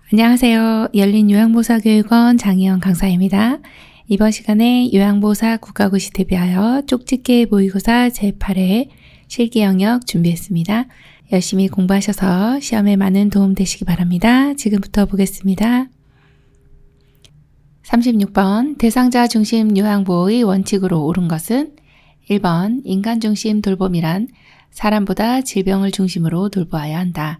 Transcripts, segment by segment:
안녕하세요. 열린 요양보사교육원 장희영 강사입니다. 이번 시간에 요양보사 국가고시 대비하여 쪽집게 모의고사 제8회 실기 영역 준비했습니다. 열심히 공부하셔서 시험에 많은 도움 되시기 바랍니다. 지금부터 보겠습니다. 36번 대상자 중심 요양보호의 원칙으로 옳은 것은 1번 인간 중심 돌봄이란 사람보다 질병을 중심으로 돌보아야 한다.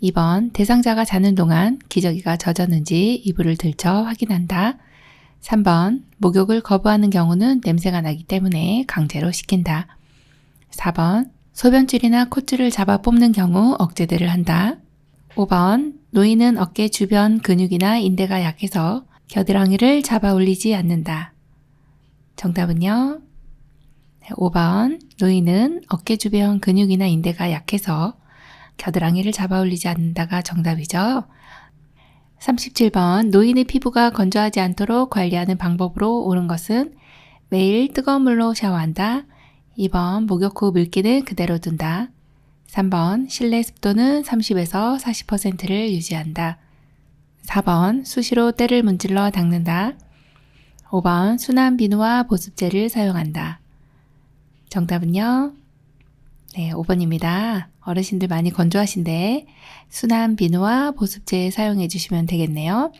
2번 대상자가 자는 동안 기저귀가 젖었는지 이불을 들쳐 확인한다. 3번 목욕을 거부하는 경우는 냄새가 나기 때문에 강제로 시킨다. 4번 소변줄이나 콧줄을 잡아 뽑는 경우 억제들을 한다. 5번 노인은 어깨 주변 근육이나 인대가 약해서 겨드랑이를 잡아 올리지 않는다. 정답은요? 5번 노인은 어깨 주변 근육이나 인대가 약해서 겨드랑이를 잡아 올리지 않는다가 정답이죠. 37번 노인의 피부가 건조하지 않도록 관리하는 방법으로 옳은 것은 매일 뜨거운 물로 샤워한다. 2번 목욕 후 물기는 그대로 둔다. 3번 실내 습도는 30에서 40%를 유지한다. 4번 수시로 때를 문질러 닦는다. 5번 순한 비누와 보습제를 사용한다. 정답은요? 네, 5번입니다. 어르신들 많이 건조하신데 순한 비누와 보습제 사용해 주시면 되겠네요.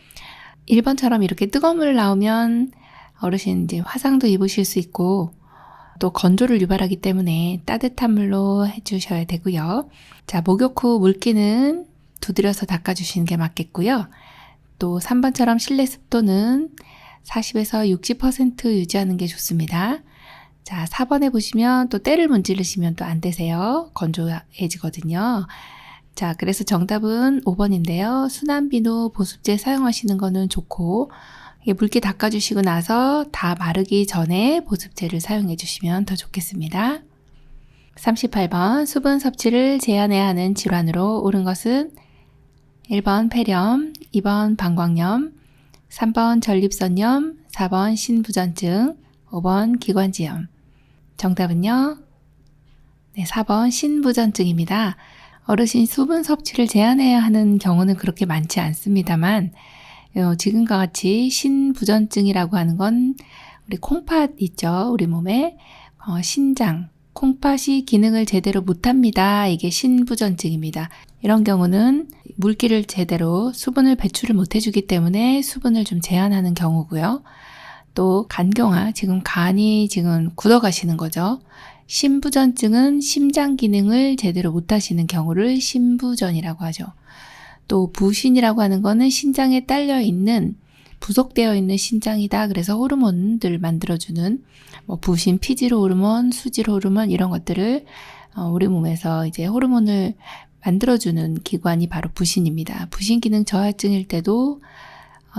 1번처럼 이렇게 뜨거운 물 나오면 어르신 이제 화상도 입으실 수 있고 또 건조를 유발하기 때문에 따뜻한 물로 해주셔야 되고요. 자, 목욕 후 물기는 두드려서 닦아주시는 게 맞겠고요. 또 3번처럼 실내 습도는 40에서 60% 유지하는 게 좋습니다. 자, 4번에 보시면 또 때를 문지르시면 또 안 되세요. 건조해지거든요. 자, 그래서 정답은 5번인데요. 순한 비누 보습제 사용하시는 거는 좋고 물기 닦아주시고 나서 다 마르기 전에 보습제를 사용해 주시면 더 좋겠습니다. 38번 수분 섭취를 제한해야 하는 질환으로 옳은 것은 1번 폐렴, 2번 방광염, 3번 전립선염, 4번 신부전증, 5번 기관지염. 정답은요? 네, 4번 신부전증입니다. 어르신 수분 섭취를 제한해야 하는 경우는 그렇게 많지 않습니다만 지금과 같이 신부전증이라고 하는 건 우리 콩팥 있죠? 우리 몸에 신장, 콩팥이 기능을 제대로 못합니다. 이게 신부전증입니다. 이런 경우는 물기를 제대로 수분을 배출을 못 해주기 때문에 수분을 좀 제한하는 경우고요. 또 간경화, 지금 간이 지금 굳어가시는 거죠. 신부전증은 심장 기능을 제대로 못 하시는 경우를 신부전이라고 하죠. 또 부신이라고 하는 거는 신장에 딸려 있는 부속되어 있는 신장이다. 그래서 호르몬들을 만들어주는 부신, 피질 호르몬, 수질 호르몬 이런 것들을 우리 몸에서 이제 호르몬을 만들어주는 기관이 바로 부신입니다. 부신 기능 저하증일 때도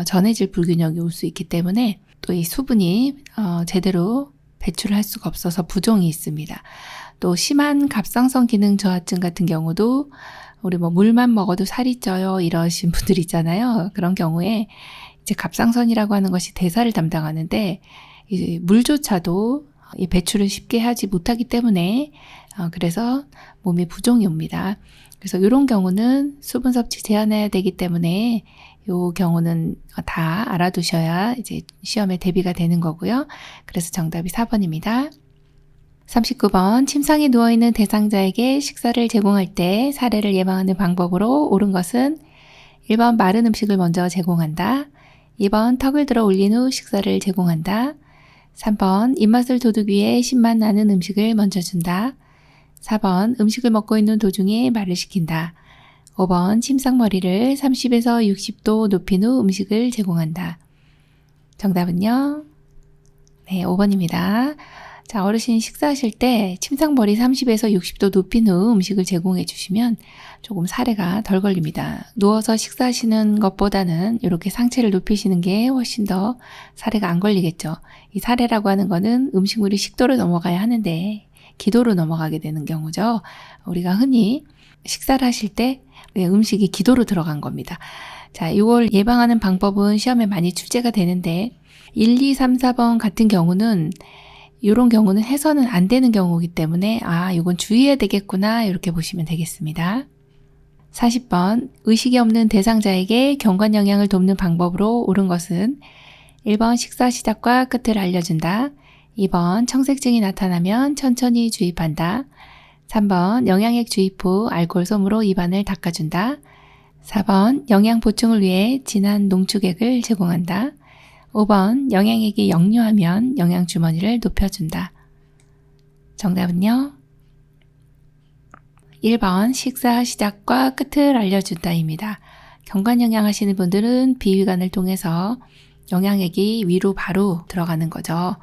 전해질 불균형이 올 수 있기 때문에 또 이 수분이 제대로 배출을 할 수가 없어서 부종이 있습니다. 또 심한 갑상선 기능 저하증 같은 경우도 우리 물만 먹어도 살이 쪄요 이러신 분들 있잖아요. 그런 경우에 이제 갑상선이라고 하는 것이 대사를 담당하는데 이 물조차도 이 배출을 쉽게 하지 못하기 때문에 그래서 몸에 부종이 옵니다. 그래서 이런 경우는 수분 섭취 제한해야 되기 때문에 이 경우는 다 알아두셔야 이제 시험에 대비가 되는 거고요. 그래서 정답이 4번입니다. 39번 침상에 누워있는 대상자에게 식사를 제공할 때 사례를 예방하는 방법으로 옳은 것은 1번 마른 음식을 먼저 제공한다. 2번 턱을 들어 올린 후 식사를 제공한다. 3번 입맛을 돋우기 위해 신맛 나는 음식을 먼저 준다. 4번 음식을 먹고 있는 도중에 말을 시킨다. 5번 침상머리를 30에서 60도 높인 후 음식을 제공한다. 정답은요? 네, 5번입니다. 자, 어르신 식사하실 때 침상머리 30에서 60도 높인 후 음식을 제공해 주시면 조금 사례가 덜 걸립니다. 누워서 식사하시는 것보다는 이렇게 상체를 높이시는 게 훨씬 더 사례가 안 걸리겠죠. 이 사례라고 하는 거는 음식물이 식도로 넘어가야 하는데 기도로 넘어가게 되는 경우죠. 우리가 흔히 식사를 하실 때 음식이 기도로 들어간 겁니다. 자, 이걸 예방하는 방법은 시험에 많이 출제가 되는데 1, 2, 3, 4번 같은 경우는 이런 경우는 해서는 안 되는 경우이기 때문에 이건 주의해야 되겠구나 이렇게 보시면 되겠습니다. 40번 의식이 없는 대상자에게 경관 영양을 돕는 방법으로 옳은 것은 1번 식사 시작과 끝을 알려준다. 2번 청색증이 나타나면 천천히 주입한다. 3번 영양액 주입 후 알코올 솜으로 입안을 닦아준다. 4번 영양 보충을 위해 진한 농축액을 제공한다. 5번 영양액이 역류하면 영양 주머니를 높여준다. 정답은요? 1번 식사 시작과 끝을 알려준다입니다. 경관 영양 하시는 분들은 비위관을 통해서 영양액이 위로 바로 들어가는 거죠.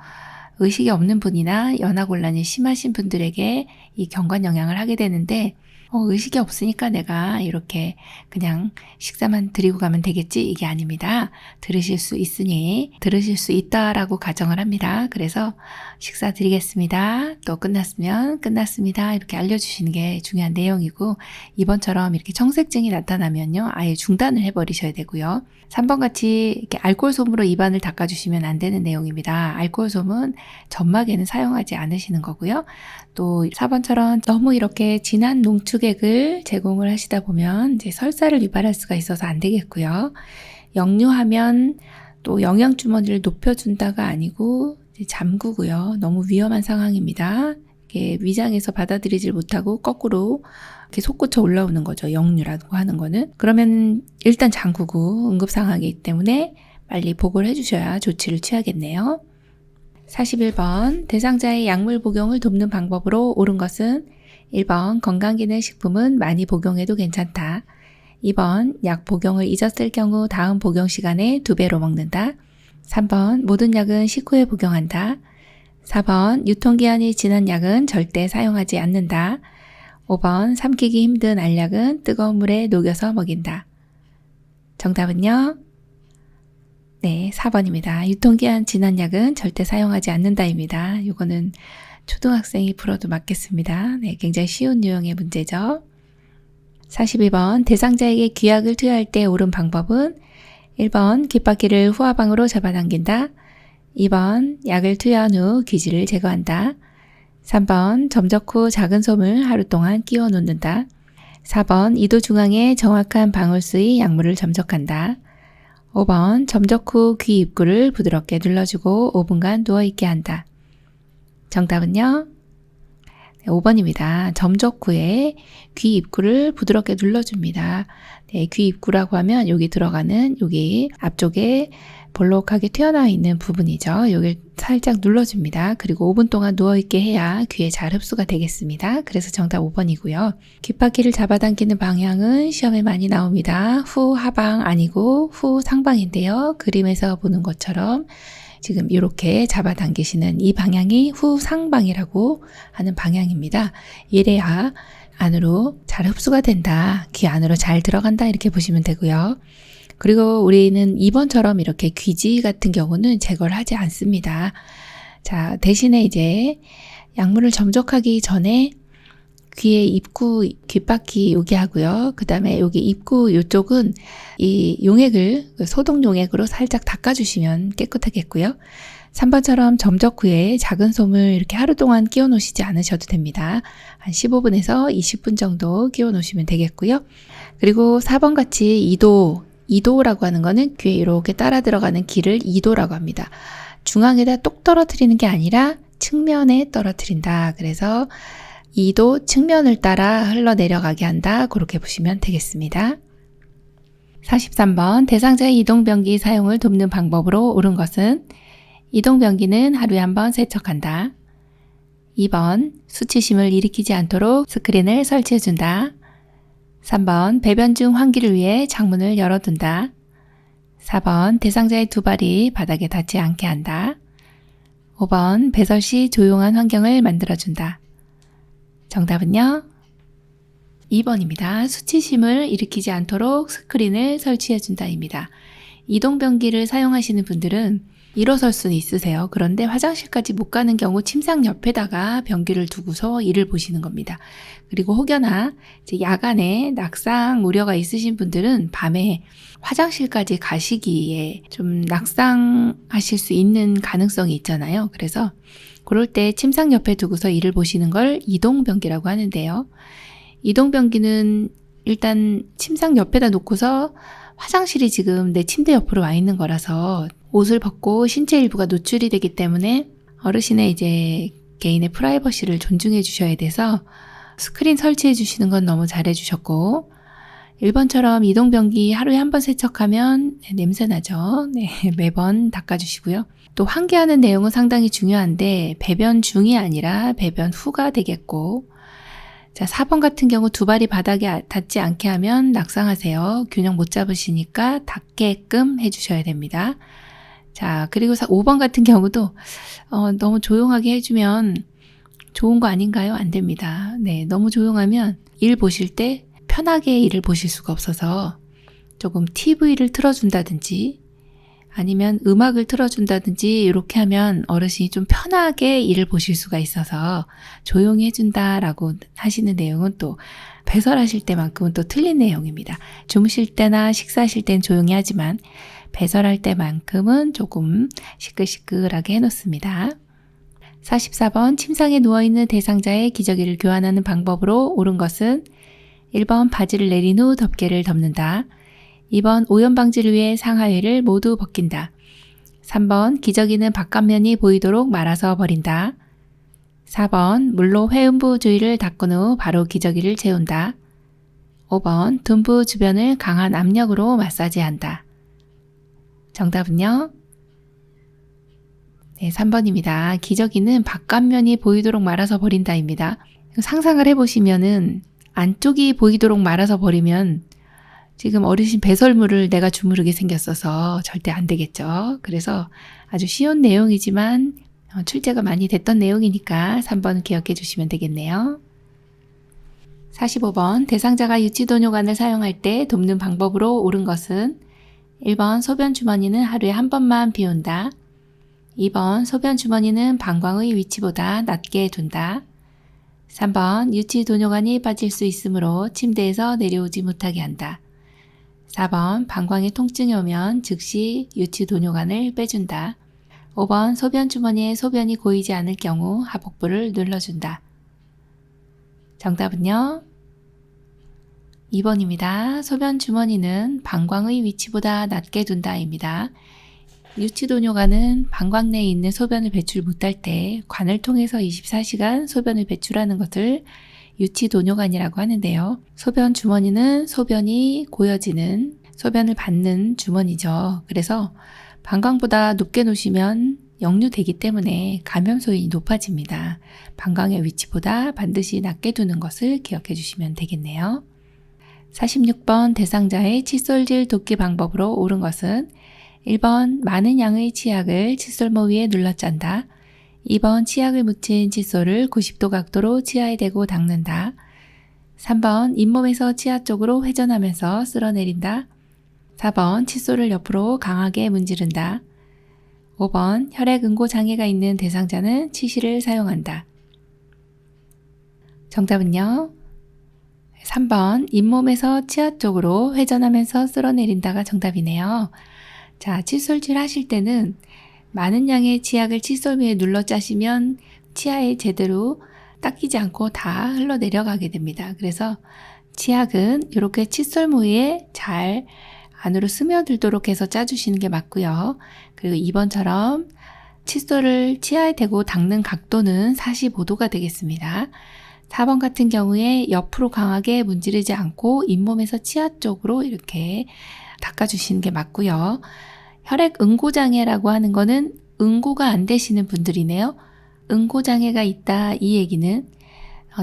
의식이 없는 분이나 연하곤란이 심하신 분들에게 이 경관 영양을 하게 되는데 의식이 없으니까 내가 이렇게 그냥 식사만 드리고 가면 되겠지 이게 아닙니다. 들으실 수 있으니 들으실 수 있다라고 가정을 합니다. 그래서 식사 드리겠습니다. 또 끝났으면 끝났습니다. 이렇게 알려주시는 게 중요한 내용이고 2번처럼 이렇게 청색증이 나타나면요. 아예 중단을 해버리셔야 되고요. 3번 같이 이렇게 알코올 솜으로 입안을 닦아주시면 안 되는 내용입니다. 알코올 솜은 점막에는 사용하지 않으시는 거고요. 또 4번처럼 너무 이렇게 진한 농축액을 제공을 하시다 보면 이제 설사를 유발할 수가 있어서 안 되겠고요. 역류하면 또 영양 주머니를 높여준다가 아니고 이제 잠그고요. 너무 위험한 상황입니다. 이렇게 위장에서 받아들이질 못하고 거꾸로 이렇게 솟구쳐 올라오는 거죠. 역류라고 하는 거는. 그러면 일단 잠그고 응급 상황이기 때문에 빨리 보고를 해주셔야 조치를 취하겠네요. 41번 대상자의 약물 복용을 돕는 방법으로 옳은 것은 1번 건강기능식품은 많이 복용해도 괜찮다. 2번 약 복용을 잊었을 경우 다음 복용 시간에 2배로 먹는다. 3번 모든 약은 식후에 복용한다. 4번 유통기한이 지난 약은 절대 사용하지 않는다. 5번 삼키기 힘든 알약은 뜨거운 물에 녹여서 먹인다. 정답은요? 네, 4번입니다. 유통기한 지난 약은 절대 사용하지 않는다입니다. 이거는 초등학생이 풀어도 맞겠습니다. 네, 굉장히 쉬운 유형의 문제죠. 42번 대상자에게 귀약을 투여할 때 옳은 방법은 1번 귓바퀴를 후하방으로 잡아당긴다. 2번 약을 투여한 후 귀지를 제거한다. 3번 점적 후 작은 솜을 하루 동안 끼워 놓는다. 4번 이도 중앙에 정확한 방울수의 약물을 점적한다. 5번 점적 후 귀 입구를 부드럽게 눌러주고 5분간 누워있게 한다. 정답은요? 네, 5번입니다. 점적 후에 귀 입구를 부드럽게 눌러줍니다. 네, 귀 입구라고 하면 여기 들어가는 여기 앞쪽에 볼록하게 튀어나와 있는 부분이죠. 여기를 살짝 눌러줍니다. 그리고 5분 동안 누워있게 해야 귀에 잘 흡수가 되겠습니다. 그래서 정답 5번이고요. 귓바퀴를 잡아당기는 방향은 시험에 많이 나옵니다. 후 하방 아니고 후 상방인데요. 그림에서 보는 것처럼 지금 이렇게 잡아당기시는 이 방향이 후 상방이라고 하는 방향입니다. 이래야 안으로 잘 흡수가 된다. 귀 안으로 잘 들어간다. 이렇게 보시면 되고요. 그리고 우리는 2번처럼 이렇게 귀지 같은 경우는 제거를 하지 않습니다. 자, 대신에 이제 약물을 점적하기 전에 귀의 입구, 귓바퀴 여기 하고요. 그 다음에 여기 입구 이쪽은 이 용액을 소독 용액으로 살짝 닦아주시면 깨끗하겠고요. 3번처럼 점적 후에 작은 솜을 이렇게 하루 동안 끼워 놓으시지 않으셔도 됩니다. 한 15분에서 20분 정도 끼워 놓으시면 되겠고요. 그리고 4번 같이 이도라고 하는 거는 귀에 이렇게 따라 들어가는 기를 이도라고 합니다. 중앙에다 똑 떨어뜨리는 게 아니라 측면에 떨어뜨린다. 그래서 이도 측면을 따라 흘러내려가게 한다. 그렇게 보시면 되겠습니다. 43번 대상자의 이동변기 사용을 돕는 방법으로 옳은 것은 이동변기는 하루에 한 번 세척한다. 2번 수치심을 일으키지 않도록 스크린을 설치해준다. 3번 배변 중 환기를 위해 창문을 열어둔다. 4번 대상자의 두 발이 바닥에 닿지 않게 한다. 5번 배설 시 조용한 환경을 만들어준다. 정답은요? 2번입니다. 수치심을 일으키지 않도록 스크린을 설치해준다입니다. 이동변기를 사용하시는 분들은 일어설 수는 있으세요. 그런데 화장실까지 못 가는 경우 침상 옆에다가 변기를 두고서 일을 보시는 겁니다. 그리고 혹여나 이제 야간에 낙상 우려가 있으신 분들은 밤에 화장실까지 가시기에 좀 낙상하실 수 있는 가능성이 있잖아요. 그래서 그럴 때 침상 옆에 두고서 일을 보시는 걸 이동변기라고 하는데요. 이동변기는 일단 침상 옆에다 놓고서 화장실이 지금 내 침대 옆으로 와 있는 거라서 옷을 벗고 신체 일부가 노출이 되기 때문에 어르신의 이제 개인의 프라이버시를 존중해 주셔야 돼서 스크린 설치해 주시는 건 너무 잘해 주셨고, 1번처럼 이동변기 하루에 한 번 세척하면 냄새 나죠. 네, 매번 닦아주시고요. 또 환기하는 내용은 상당히 중요한데 배변 중이 아니라 배변 후가 되겠고, 자, 4번 같은 경우 두 발이 바닥에 닿지 않게 하면 낙상하세요. 균형 못 잡으시니까 닿게끔 해주셔야 됩니다. 자, 그리고 5번 같은 경우도 너무 조용하게 해주면 좋은 거 아닌가요? 안 됩니다. 네, 너무 조용하면 일 보실 때 편하게 일을 보실 수가 없어서 조금 TV를 틀어준다든지 아니면 음악을 틀어준다든지 이렇게 하면 어르신이 좀 편하게 일을 보실 수가 있어서 조용히 해준다라고 하시는 내용은 또 배설하실 때만큼은 또 틀린 내용입니다. 주무실 때나 식사하실 땐 조용히 하지만 배설할 때만큼은 조금 시끌시끌하게 해놓습니다. 44번 침상에 누워있는 대상자의 기저귀를 교환하는 방법으로 옳은 것은 1번 바지를 내린 후 덮개를 덮는다. 2번 오염 방지를 위해 상하의를 모두 벗긴다. 3번 기저귀는 바깥면이 보이도록 말아서 버린다. 4번 물로 회음부 주위를 닦은 후 바로 기저귀를 채운다. 5번 둔부 주변을 강한 압력으로 마사지한다. 정답은요? 네, 3번입니다. 기저귀는 바깥면이 보이도록 말아서 버린다입니다. 상상을 해보시면은 안쪽이 보이도록 말아서 버리면 지금 어르신 배설물을 내가 주무르게 생겼어서 절대 안 되겠죠. 그래서 아주 쉬운 내용이지만 출제가 많이 됐던 내용이니까 3번 기억해 주시면 되겠네요. 45번 대상자가 유치도뇨관을 사용할 때 돕는 방법으로 옳은 것은 1번 소변 주머니는 하루에 한 번만 비운다. 2번 소변 주머니는 방광의 위치보다 낮게 둔다. 3번 유치도뇨관이 빠질 수 있으므로 침대에서 내려오지 못하게 한다. 4번 방광에 통증이 오면 즉시 유치도뇨관을 빼준다. 5번 소변 주머니에 소변이 고이지 않을 경우 하복부를 눌러준다. 정답은요? 2번입니다. 소변 주머니는 방광의 위치보다 낮게 둔다입니다. 유치도뇨관은 방광 내에 있는 소변을 배출 못할 때 관을 통해서 24시간 소변을 배출하는 것을 유치도뇨관이라고 하는데요. 소변 주머니는 소변이 고여지는 소변을 받는 주머니죠. 그래서 방광보다 높게 놓으시면 역류되기 때문에 감염소인이 높아집니다. 방광의 위치보다 반드시 낮게 두는 것을 기억해 주시면 되겠네요. 46번 대상자의 칫솔질 돕기 방법으로 옳은 것은 1번 많은 양의 치약을 칫솔모 위에 눌러 짠다. 2번 치약을 묻힌 칫솔을 90도 각도로 치아에 대고 닦는다. 3번 잇몸에서 치아 쪽으로 회전하면서 쓸어내린다. 4번 칫솔을 옆으로 강하게 문지른다. 5번 혈액 응고 장애가 있는 대상자는 치실을 사용한다. 정답은요? 3번 잇몸에서 치아 쪽으로 회전하면서 쓸어내린다가 정답이네요. 자, 칫솔질 하실 때는 많은 양의 치약을 칫솔 위에 눌러 짜시면 치아에 제대로 닦이지 않고 다 흘러내려가게 됩니다. 그래서 치약은 이렇게 칫솔모에 잘 안으로 스며들도록 해서 짜주시는 게 맞고요. 그리고 2번처럼 칫솔을 치아에 대고 닦는 각도는 45도가 되겠습니다. 4번 같은 경우에 옆으로 강하게 문지르지 않고 잇몸에서 치아 쪽으로 이렇게 닦아주시는 게 맞고요. 혈액 응고장애라고 하는 거는 응고가 안 되시는 분들이네요. 응고장애가 있다 이 얘기는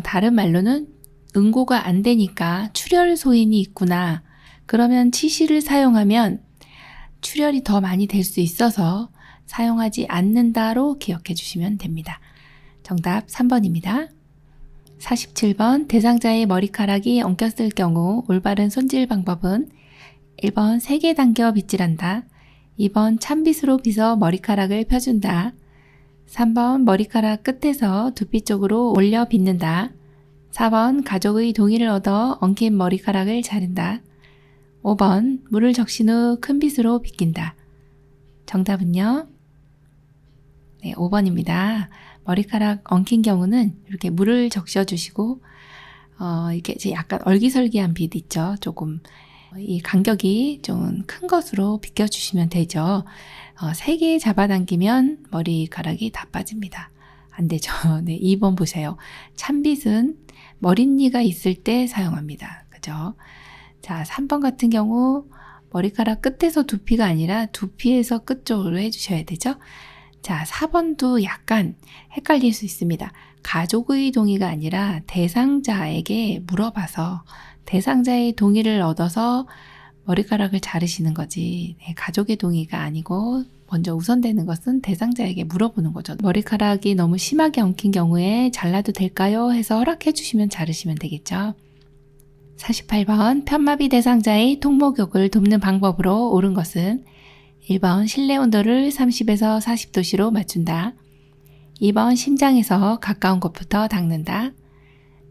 다른 말로는 응고가 안 되니까 출혈 소인이 있구나. 그러면 치실을 사용하면 출혈이 더 많이 될 수 있어서 사용하지 않는다로 기억해 주시면 됩니다. 정답 3번입니다. 47번 대상자의 머리카락이 엉켰을 경우 올바른 손질 방법은 1번 세게 당겨 빗질한다. 2번 찬빗으로 빗어 머리카락을 펴준다. 3번 머리카락 끝에서 두피 쪽으로 올려 빗는다. 4번 가족의 동의를 얻어 엉킨 머리카락을 자른다. 5번 물을 적신 후 큰 빗으로 빗긴다. 정답은요? 네, 5번입니다. 머리카락 엉킨 경우는 이렇게 물을 적셔주시고 이게 이제 약간 얼기설기한 빗 있죠. 조금 이 간격이 좀 큰 것으로 비껴주시면 되죠. 세게 잡아당기면 머리카락이 다 빠집니다. 안 되죠. 네, 2번 보세요. 찬빗은 머릿니가 있을 때 사용합니다. 그죠? 자, 3번 같은 경우 머리카락 끝에서 두피가 아니라 두피에서 끝 쪽으로 해주셔야 되죠. 자, 4번도 약간 헷갈릴 수 있습니다. 가족의 동의가 아니라 대상자에게 물어봐서 대상자의 동의를 얻어서 머리카락을 자르시는 거지. 네, 가족의 동의가 아니고 먼저 우선되는 것은 대상자에게 물어보는 거죠. 머리카락이 너무 심하게 엉킨 경우에 잘라도 될까요? 해서 허락해 주시면 자르시면 되겠죠. 48번 편마비 대상자의 통목욕을 돕는 방법으로 옳은 것은 1번 실내 온도를 30에서 40도씨로 맞춘다. 2번 심장에서 가까운 곳부터 닦는다.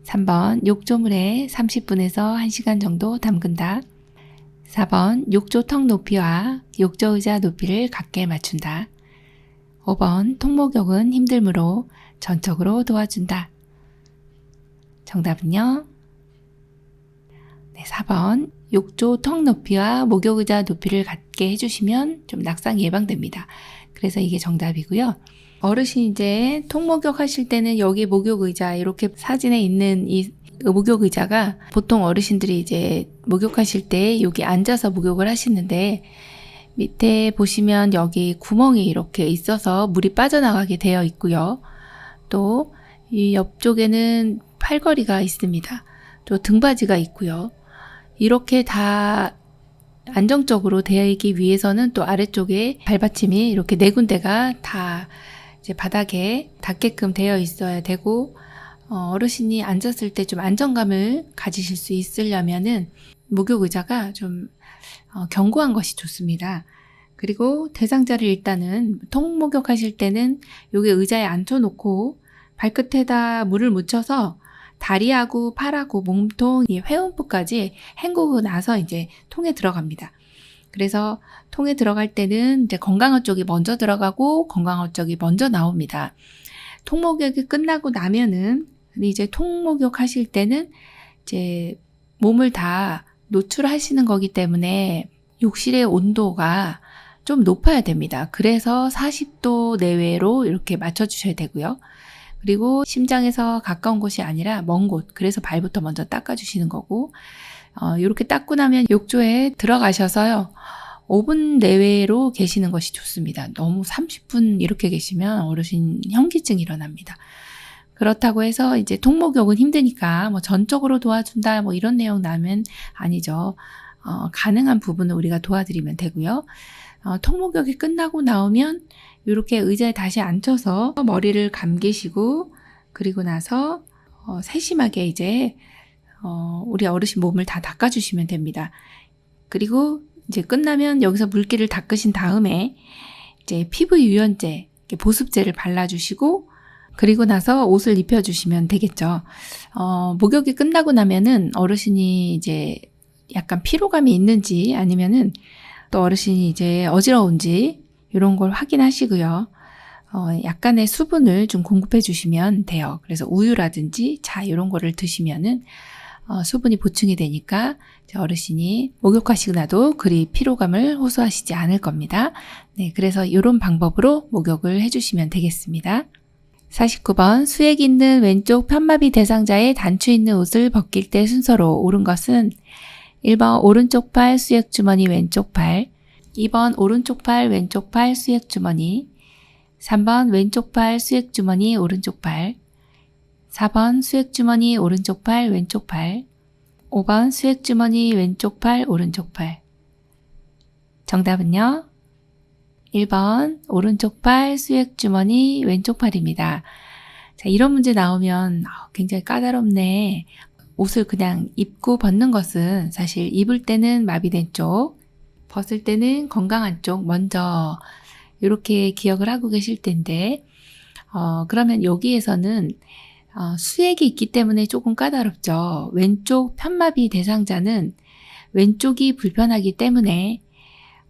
3번 욕조물에 30분에서 1시간 정도 담근다. 4번 욕조 턱 높이와 욕조 의자 높이를 같게 맞춘다. 5번 통목욕은 힘들므로 전적으로 도와준다. 정답은요? 네, 4번 욕조 턱 높이와 목욕 의자 높이를 같게 해주시면 좀 낙상 예방됩니다. 그래서 이게 정답이고요. 어르신 이제 통목욕 하실 때는 여기 목욕 의자 이렇게 사진에 있는 이 목욕 의자가 보통 어르신들이 이제 목욕하실 때 여기 앉아서 목욕을 하시는데 밑에 보시면 여기 구멍이 이렇게 있어서 물이 빠져나가게 되어 있고요. 또 이 옆쪽에는 팔걸이가 있습니다. 또 등받이가 있고요. 이렇게 다 안정적으로 되어 있기 위해서는 또 아래쪽에 발받침이 이렇게 네 군데가 다 이제 바닥에 닿게끔 되어 있어야 되고 어르신이 앉았을 때 좀 안정감을 가지실 수 있으려면은 목욕 의자가 좀 견고한 것이 좋습니다. 그리고 대상자를 일단은 통목욕 하실 때는 여기 의자에 앉혀놓고 발끝에다 물을 묻혀서 다리하고 팔하고 몸통, 회음부까지 헹구고 나서 이제 통에 들어갑니다. 그래서 통에 들어갈 때는 이제 건강한 쪽이 먼저 들어가고 건강한 쪽이 먼저 나옵니다. 통목욕이 끝나고 나면은 이제 통목욕 하실 때는 이제 몸을 다 노출하시는 거기 때문에 욕실의 온도가 좀 높아야 됩니다. 그래서 40도 내외로 이렇게 맞춰주셔야 되고요. 그리고 심장에서 가까운 곳이 아니라 먼 곳, 그래서 발부터 먼저 닦아주시는 거고 이렇게 닦고 나면 욕조에 들어가셔서요. 5분 내외로 계시는 것이 좋습니다. 너무 30분 이렇게 계시면 어르신 현기증이 일어납니다. 그렇다고 해서 이제 통목욕은 힘드니까 뭐 전적으로 도와준다 뭐 이런 내용 나면 아니죠. 가능한 부분을 우리가 도와드리면 되고요. 통목욕이 끝나고 나오면 이렇게 의자에 다시 앉혀서 머리를 감기시고 그리고 나서 세심하게 이제 우리 어르신 몸을 다 닦아주시면 됩니다. 그리고 이제 끝나면 여기서 물기를 닦으신 다음에 이제 피부 유연제, 보습제를 발라주시고 그리고 나서 옷을 입혀주시면 되겠죠. 목욕이 끝나고 나면은 어르신이 이제 약간 피로감이 있는지 아니면은 또 어르신이 이제 어지러운지 이런 걸 확인하시고요. 약간의 수분을 좀 공급해 주시면 돼요. 그래서 우유라든지 차 이런 거를 드시면은 수분이 보충이 되니까 어르신이 목욕하시고 나도 그리 피로감을 호소하시지 않을 겁니다. 네, 그래서 이런 방법으로 목욕을 해주시면 되겠습니다. 49번 수액 있는 왼쪽 편마비 대상자의 단추 있는 옷을 벗길 때 순서로 옳은 것은 1번 오른쪽 팔 수액 주머니 왼쪽 팔, 2번 오른쪽 팔 왼쪽 팔 수액 주머니, 3번 왼쪽 팔 수액 주머니 오른쪽 팔, 4번 수액 주머니 오른쪽 팔 왼쪽 팔, 5번 수액 주머니 왼쪽 팔 오른쪽 팔. 정답은요? 1번 오른쪽 팔 수액 주머니 왼쪽 팔입니다. 자, 이런 문제 나오면 굉장히 까다롭네. 옷을 그냥 입고 벗는 것은 사실 입을 때는 마비된 쪽, 벗을 때는 건강한 쪽 먼저 이렇게 기억을 하고 계실 텐데 그러면 여기에서는 수액이 있기 때문에 조금 까다롭죠. 왼쪽 편마비 대상자는 왼쪽이 불편하기 때문에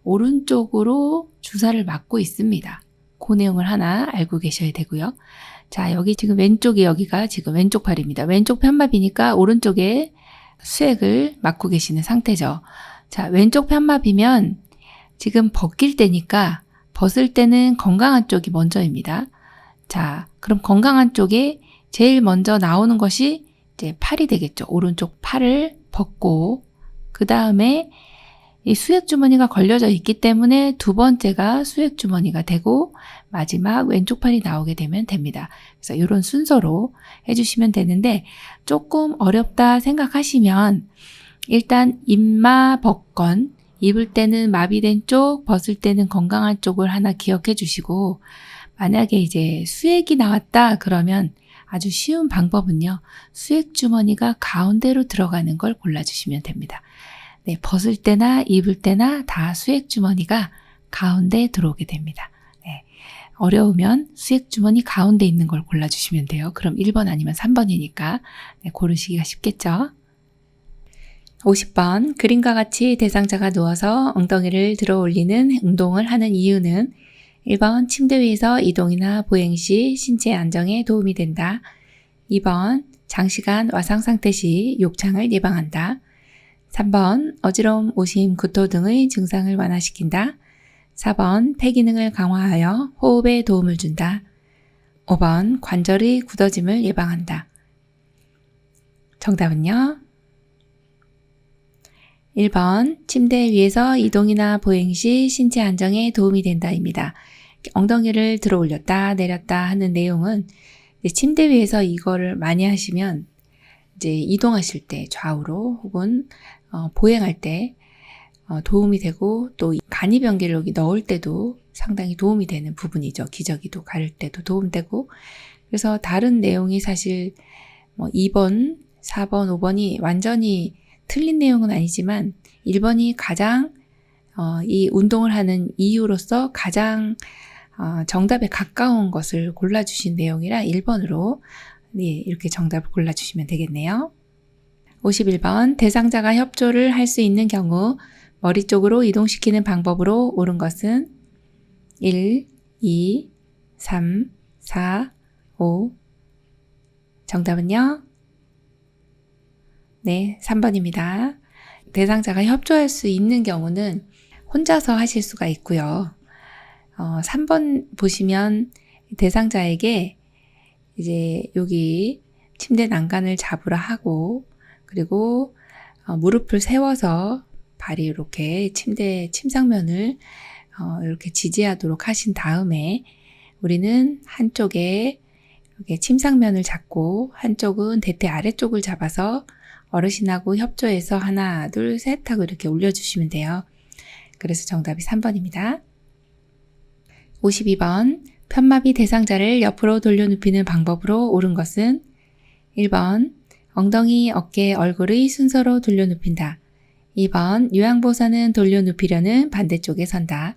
오른쪽으로 주사를 맞고 있습니다. 그 내용을 하나 알고 계셔야 되고요. 자, 여기 지금 왼쪽이 여기가 지금 왼쪽 팔입니다. 왼쪽 편마비니까 오른쪽에 수액을 맡고 계시는 상태죠. 자, 왼쪽 편마비면 지금 벗길 때니까 벗을 때는 건강한 쪽이 먼저입니다. 자, 그럼 건강한 쪽에 제일 먼저 나오는 것이 이제 팔이 되겠죠. 오른쪽 팔을 벗고 그 다음에 이 수액 주머니가 걸려져 있기 때문에 두 번째가 수액 주머니가 되고 마지막 왼쪽 팔이 나오게 되면 됩니다. 그래서 이런 순서로 해주시면 되는데 조금 어렵다 생각하시면 일단 입마 벗건, 입을 때는 마비된 쪽, 벗을 때는 건강한 쪽을 하나 기억해 주시고 만약에 이제 수액이 나왔다 그러면 아주 쉬운 방법은요. 수액 주머니가 가운데로 들어가는 걸 골라주시면 됩니다. 네, 벗을 때나 입을 때나 다 수액 주머니가 가운데 들어오게 됩니다. 네, 어려우면 수액 주머니 가운데 있는 걸 골라주시면 돼요. 그럼 1번 아니면 3번이니까 네, 고르시기가 쉽겠죠. 50번 그림과 같이 대상자가 누워서 엉덩이를 들어 올리는 운동을 하는 이유는 1번 침대 위에서 이동이나 보행 시 신체 안정에 도움이 된다. 2번 장시간 와상 상태 시 욕창을 예방한다. 3번 어지러움, 오심, 구토 등의 증상을 완화시킨다. 4번 폐 기능을 강화하여 호흡에 도움을 준다. 5번 관절의 굳어짐을 예방한다. 정답은요? 1번 침대 위에서 이동이나 보행 시 신체 안정에 도움이 된다입니다. 엉덩이를 들어 올렸다 내렸다 하는 내용은 침대 위에서 이거를 많이 하시면 이제 이동하실 때 좌우로 혹은 보행할 때 도움이 되고 또 간이변기를 여기 넣을 때도 상당히 도움이 되는 부분이죠. 기저귀도 가릴 때도 도움되고 그래서 다른 내용이 사실 2번, 4번, 5번이 완전히 틀린 내용은 아니지만 1번이 가장 이 운동을 하는 이유로서 가장 정답에 가까운 것을 골라주신 내용이라 1번으로 이렇게 정답을 골라주시면 되겠네요. 51번 대상자가 협조를 할 수 있는 경우 머리 쪽으로 이동시키는 방법으로 옳은 것은 1, 2, 3, 4, 5 정답은요? 네, 3번입니다. 대상자가 협조할 수 있는 경우는 혼자서 하실 수가 있고요. 3번 보시면 대상자에게 이제 여기 침대 난간을 잡으라 하고 그리고 무릎을 세워서 발이 이렇게 침대 침상면을 이렇게 지지하도록 하신 다음에 우리는 한쪽에 이렇게 침상면을 잡고 한쪽은 대퇴 아래쪽을 잡아서 어르신하고 협조해서 하나, 둘, 셋 하고 이렇게 올려주시면 돼요. 그래서 정답이 3번입니다. 52번 편마비 대상자를 옆으로 돌려눕히는 방법으로 옳은 것은 1번 엉덩이, 어깨, 얼굴의 순서로 돌려눕힌다. 2번 요양보사는 돌려눕히려는 반대쪽에 선다.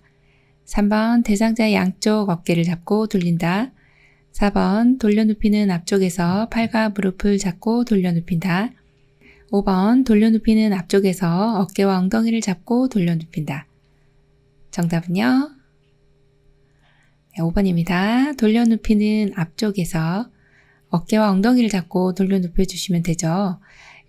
3번 대상자의 양쪽 어깨를 잡고 돌린다. 4번 돌려눕히는 앞쪽에서 팔과 무릎을 잡고 돌려눕힌다. 5번 돌려눕히는 앞쪽에서 어깨와 엉덩이를 잡고 돌려눕힌다. 정답은요? 네, 5번입니다. 돌려눕히는 앞쪽에서 어깨와 엉덩이를 잡고 돌려눕혀 주시면 되죠.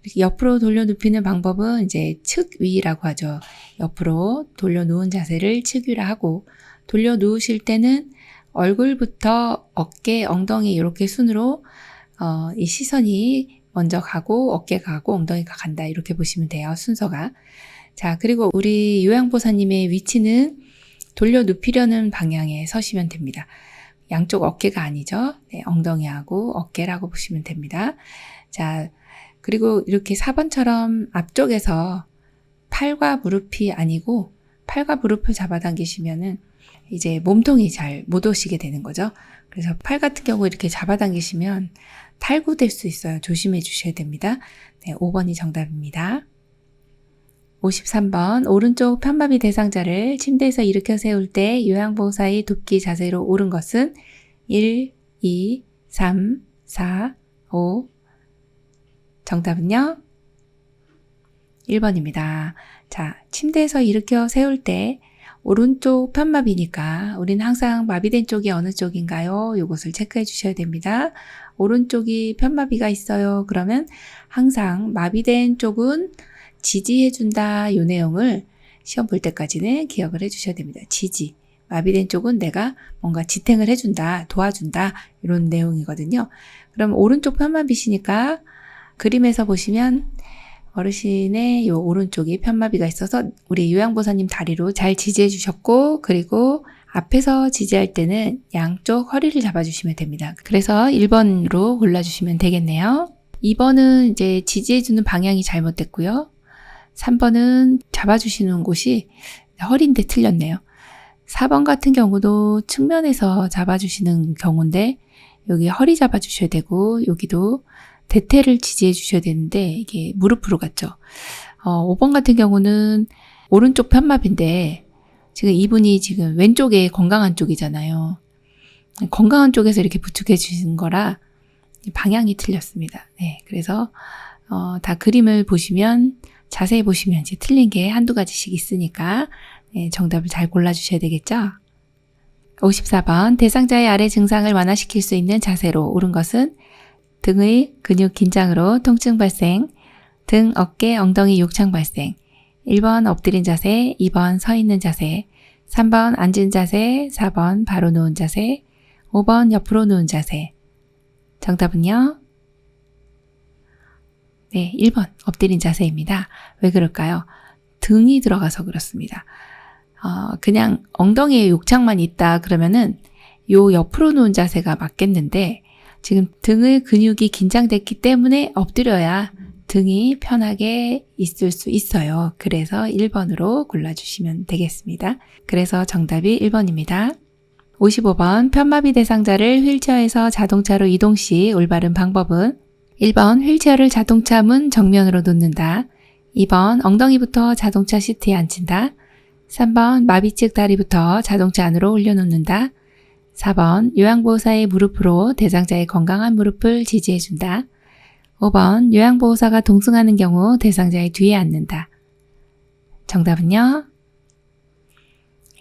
이렇게 옆으로 돌려눕히는 방법은 이제 측위라고 하죠. 옆으로 돌려누운 자세를 측위라 하고 돌려 누우실 때는 얼굴부터 어깨, 엉덩이 이렇게 순으로 이 시선이 먼저 가고 어깨가 가고 엉덩이가 간다 이렇게 보시면 돼요. 순서가. 자, 그리고 우리 요양보사님의 위치는 돌려 눕히려는 방향에 서시면 됩니다. 양쪽 어깨가 아니죠. 네, 엉덩이하고 어깨라고 보시면 됩니다. 자, 그리고 이렇게 4번처럼 앞쪽에서 팔과 무릎이 아니고 팔과 무릎을 잡아당기시면은 이제 몸통이 잘 못 오시게 되는 거죠. 그래서 팔 같은 경우 이렇게 잡아당기시면 탈구될 수 있어요. 조심해 주셔야 됩니다. 네, 5번이 정답입니다. 53번 오른쪽 편마비 대상자를 침대에서 일으켜 세울 때 요양보호사의 돕기 자세로 옳은 것은 1, 2, 3, 4, 5 정답은요? 1번입니다. 자, 침대에서 일으켜 세울 때 오른쪽 편마비니까 우리는 항상 마비된 쪽이 어느 쪽인가요? 이것을 체크해 주셔야 됩니다. 오른쪽이 편마비가 있어요. 그러면 항상 마비된 쪽은 지지해준다. 이 내용을 시험 볼 때까지는 기억을 해주셔야 됩니다. 지지. 마비된 쪽은 내가 뭔가 지탱을 해준다, 도와준다 이런 내용이거든요. 그럼 오른쪽 편마비시니까 그림에서 보시면 어르신의 요 오른쪽이 편마비가 있어서 우리 요양보사님 다리로 잘 지지해 주셨고, 그리고 앞에서 지지할 때는 양쪽 허리를 잡아주시면 됩니다. 그래서 1번으로 골라주시면 되겠네요. 2번은 이제 지지해주는 방향이 잘못됐고요. 3번은 잡아주시는 곳이 허리인데 틀렸네요. 4번 같은 경우도 측면에서 잡아주시는 경우인데 여기 허리 잡아주셔야 되고 여기도 대퇴를 지지해 주셔야 되는데 이게 무릎으로 갔죠. 5번 같은 경우는 오른쪽 편마비인데 지금 이분이 지금 왼쪽에 건강한 쪽이잖아요. 건강한 쪽에서 이렇게 부축해 주신 거라 방향이 틀렸습니다. 네, 그래서 다 그림을 보시면 자세히 보시면 이제 틀린 게 한두 가지씩 있으니까 네, 정답을 잘 골라주셔야 되겠죠. 54번 대상자의 아래 증상을 완화시킬 수 있는 자세로 옳은 것은 등의 근육 긴장으로 통증 발생, 등, 어깨, 엉덩이 욕창 발생. 1번 엎드린 자세, 2번 서 있는 자세, 3번 앉은 자세, 4번 바로 누운 자세, 5번 옆으로 누운 자세. 정답은요? 네, 1번 엎드린 자세입니다. 왜 그럴까요? 등이 들어가서 그렇습니다. 그냥 엉덩이에 욕창만 있다 그러면은 요 옆으로 누운 자세가 맞겠는데 지금 등의 근육이 긴장됐기 때문에 엎드려야 등이 편하게 있을 수 있어요. 그래서 1번으로 골라주시면 되겠습니다. 그래서 정답이 1번입니다. 55번 편마비 대상자를 휠체어에서 자동차로 이동 시 올바른 방법은 1번 휠체어를 자동차 문 정면으로 놓는다. 2번 엉덩이부터 자동차 시트에 앉힌다. 3번 마비측 다리부터 자동차 안으로 올려놓는다. 4번 요양보호사의 무릎으로 대상자의 건강한 무릎을 지지해준다. 5번 요양보호사가 동승하는 경우 대상자의 뒤에 앉는다. 정답은요?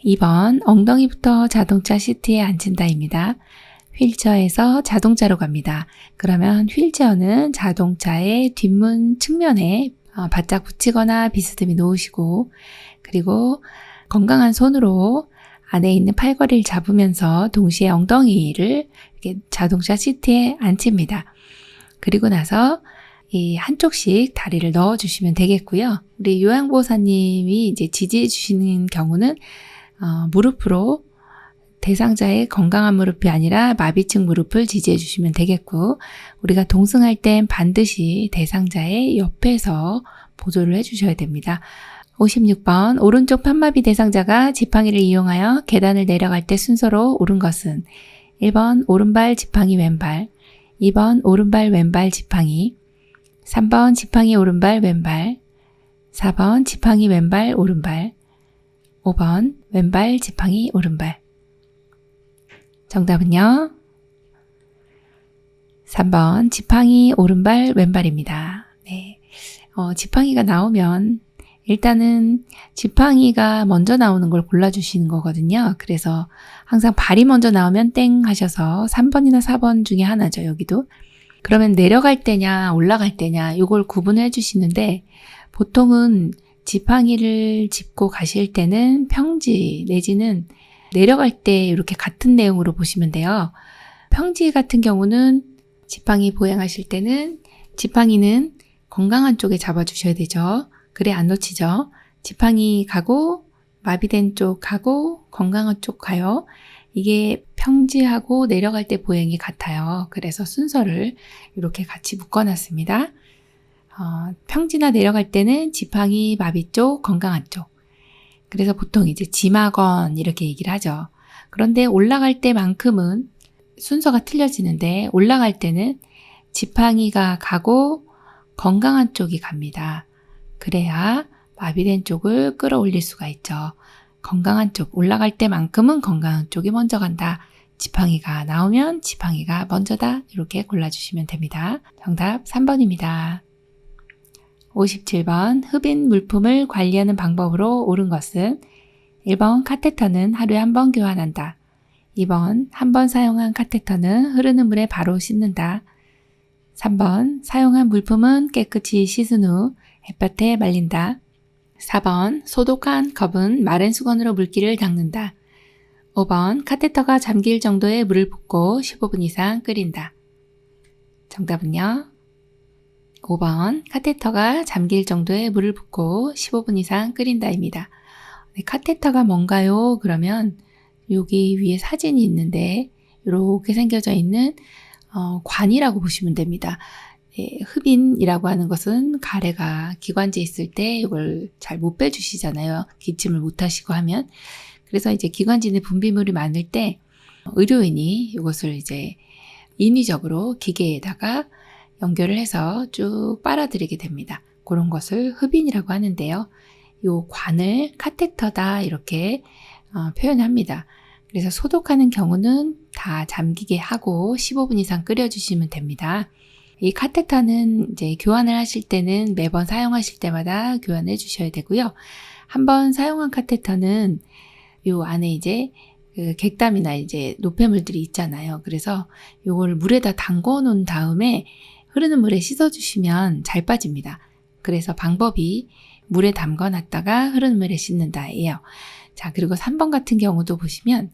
2번 엉덩이부터 자동차 시트에 앉힌다입니다. 휠체어에서 자동차로 갑니다. 그러면 휠체어는 자동차의 뒷문 측면에 바짝 붙이거나 비스듬히 놓으시고 그리고 건강한 손으로 안에 있는 팔걸이를 잡으면서 동시에 엉덩이를 이렇게 자동차 시트에 앉힙니다. 그리고 나서 이 한쪽씩 다리를 넣어주시면 되겠고요. 우리 요양보호사님이 이제 지지해 주시는 경우는 무릎으로 대상자의 건강한 무릎이 아니라 마비층 무릎을 지지해 주시면 되겠고 우리가 동승할 땐 반드시 대상자의 옆에서 보조를 해주셔야 됩니다. 56번 오른쪽 편마비 대상자가 지팡이를 이용하여 계단을 내려갈 때 순서로 옳은 것은 1번 오른발 지팡이 왼발 2번 오른발 왼발 지팡이 3번 지팡이 오른발 왼발 4번 지팡이 왼발 오른발 5번 왼발 지팡이 오른발 정답은요? 3번 지팡이 오른발 왼발입니다. 네, 지팡이가 나오면 일단은 지팡이가 먼저 나오는 걸 골라주시는 거거든요. 그래서 항상 발이 먼저 나오면 땡 하셔서 3번이나 4번 중에 하나죠. 여기도. 그러면 내려갈 때냐 올라갈 때냐 이걸 구분해 주시는데 보통은 지팡이를 짚고 가실 때는 평지 내지는 내려갈 때 이렇게 같은 내용으로 보시면 돼요. 평지 같은 경우는 지팡이 보행하실 때는 지팡이는 건강한 쪽에 잡아주셔야 되죠. 그래 안 놓치죠. 지팡이 가고 마비된 쪽 가고 건강한 쪽 가요. 이게 평지하고 내려갈 때 보행이 같아요. 그래서 순서를 이렇게 같이 묶어놨습니다. 평지나 내려갈 때는 지팡이 마비 쪽 건강한 쪽. 그래서 보통 이제 지마건 이렇게 얘기를 하죠. 그런데 올라갈 때만큼은 순서가 틀려지는데 올라갈 때는 지팡이가 가고 건강한 쪽이 갑니다. 그래야 마비된 쪽을 끌어올릴 수가 있죠. 건강한 쪽, 올라갈 때만큼은 건강한 쪽이 먼저 간다. 지팡이가 나오면 지팡이가 먼저다. 이렇게 골라주시면 됩니다. 정답 3번입니다. 57번 흡인 물품을 관리하는 방법으로 옳은 것은 1번 카테터는 하루에 한 번 교환한다. 2번 한 번 사용한 카테터는 흐르는 물에 바로 씻는다. 3번 사용한 물품은 깨끗이 씻은 후 햇볕에 말린다. 4번 소독한 컵은 마른 수건으로 물기를 닦는다. 5번 카테터가 잠길 정도의 물을 붓고 15분 이상 끓인다. 정답은요? 5번 카테터가 잠길 정도의 물을 붓고 15분 이상 끓인다입니다. 네, 카테터가 뭔가요? 그러면 여기 위에 사진이 있는데 이렇게 생겨져 있는 관이라고 보시면 됩니다. 네, 흡인이라고 하는 것은 가래가 기관지에 있을 때 이걸 잘 못 빼주시잖아요. 기침을 못 하시고 하면. 그래서 이제 기관지 내 분비물이 많을 때 의료인이 이것을 이제 인위적으로 기계에다가 연결을 해서 쭉 빨아들이게 됩니다. 그런 것을 흡인이라고 하는데요. 이 관을 카테터다 이렇게 표현합니다. 그래서 소독하는 경우는 다 잠기게 하고 15분 이상 끓여주시면 됩니다. 이 카테터는 이제 교환을 하실 때는 매번 사용하실 때마다 교환해 주셔야 되고요. 한번 사용한 카테터는 요 안에 이제 그 객담이나 이제 노폐물들이 있잖아요. 그래서 요걸 물에다 담궈 놓은 다음에 흐르는 물에 씻어 주시면 잘 빠집니다. 그래서 방법이 물에 담궈 놨다가 흐르는 물에 씻는다예요. 자, 그리고 3번 같은 경우도 보시면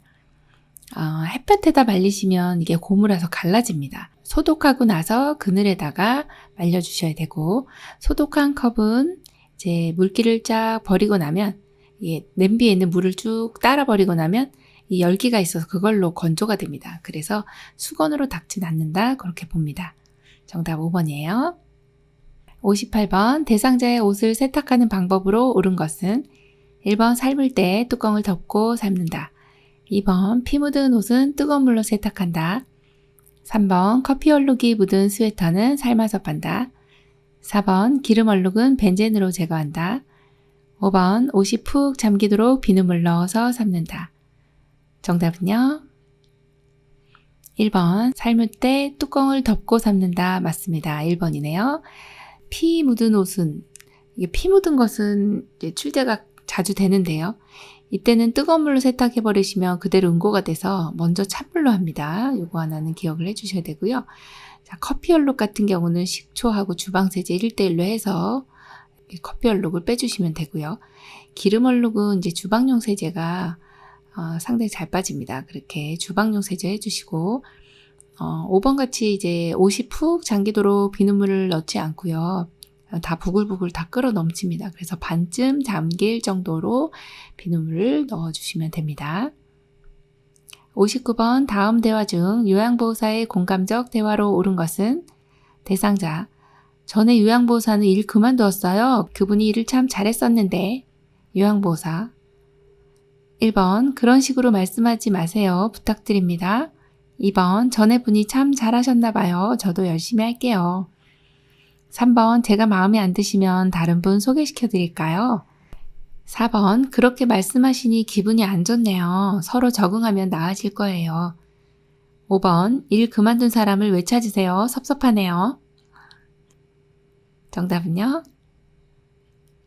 햇볕에다 말리시면 이게 고무라서 갈라집니다. 소독하고 나서 그늘에다가 말려주셔야 되고, 소독한 컵은 이제 물기를 쫙 버리고 나면, 냄비에 있는 물을 쭉 따라 버리고 나면 이 열기가 있어서 그걸로 건조가 됩니다. 그래서 수건으로 닦진 않는다, 그렇게 봅니다. 정답 5번이에요. 58번 대상자의 옷을 세탁하는 방법으로 옳은 것은 1번 삶을 때 뚜껑을 덮고 삶는다. 2번 피 묻은 옷은 뜨거운 물로 세탁한다. 3번 커피 얼룩이 묻은 스웨터는 삶아서 판다. 4번 기름 얼룩은 벤젠으로 제거한다. 5번 옷이 푹 잠기도록 비눗물 넣어서 삶는다. 정답은요? 1번 삶을 때 뚜껑을 덮고 삶는다. 맞습니다. 1번이네요. 피 묻은 옷은, 이게 피 묻은 것은 이제 출제가 자주 되는데요. 이때는 뜨거운 물로 세탁해 버리시면 그대로 응고가 돼서 먼저 찬물로 합니다. 요거 하나는 기억을 해주셔야 되고요. 자, 커피 얼룩 같은 경우는 식초하고 주방세제 1대1로 해서 커피 얼룩을 빼주시면 되고요. 기름 얼룩은 이제 주방용 세제가 상당히 잘 빠집니다. 그렇게 주방용 세제 해주시고 5번 같이 이제 옷이 푹 잠기도록 비눗물을 넣지 않고요. 다 부글부글 다 끓어 넘칩니다. 그래서 반쯤 잠길 정도로 비눗물을 넣어주시면 됩니다. 59번 다음 대화 중 요양보호사의 공감적 대화로 옳은 것은 대상자. 전에 요양보호사는 일 그만두었어요. 그분이 일을 참 잘했었는데. 요양보호사. 1번 그런 식으로 말씀하지 마세요. 부탁드립니다. 2번 전에 분이 참 잘하셨나 봐요. 저도 열심히 할게요. 3번 제가 마음에 안 드시면 다른 분 소개시켜 드릴까요? 4번 그렇게 말씀하시니 기분이 안 좋네요. 서로 적응하면 나아질 거예요. 5번 일 그만둔 사람을 왜 찾으세요? 섭섭하네요. 정답은요?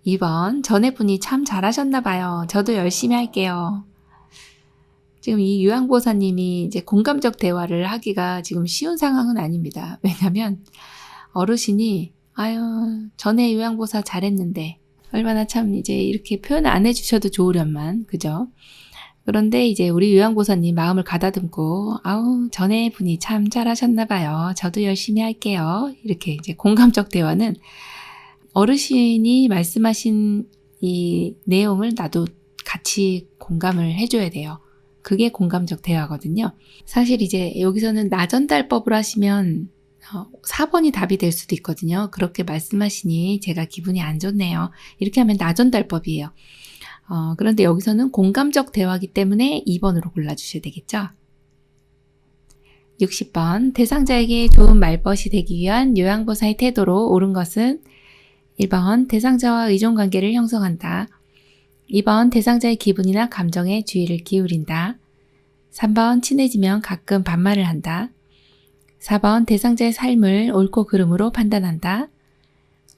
2번 전에 분이 참 잘하셨나 봐요. 저도 열심히 할게요. 지금 이 요양보호사님이 이제 공감적 대화를 하기가 지금 쉬운 상황은 아닙니다. 왜냐면 어르신이 아유 전에 요양보호사 잘했는데 얼마나 참 이제 이렇게 표현 안 해주셔도 좋으련만 그죠? 그런데 이제 우리 요양보호사님 마음을 가다듬고 아우 전에 분이 참 잘하셨나 봐요. 저도 열심히 할게요. 이렇게 이제 공감적 대화는 어르신이 말씀하신 이 내용을 나도 같이 공감을 해줘야 돼요. 그게 공감적 대화거든요. 사실 이제 여기서는 나전달법으로 하시면 4번이 답이 될 수도 있거든요. 그렇게 말씀하시니 제가 기분이 안 좋네요. 이렇게 하면 나전달법이에요. 그런데 여기서는 공감적 대화이기 때문에 2번으로 골라주셔야 되겠죠. 60번 대상자에게 좋은 말벗이 되기 위한 요양보호사의 태도로 옳은 것은 1번 대상자와 의존관계를 형성한다. 2번 대상자의 기분이나 감정에 주의를 기울인다. 3번 친해지면 가끔 반말을 한다. 4번 대상자의 삶을 옳고 그름으로 판단한다.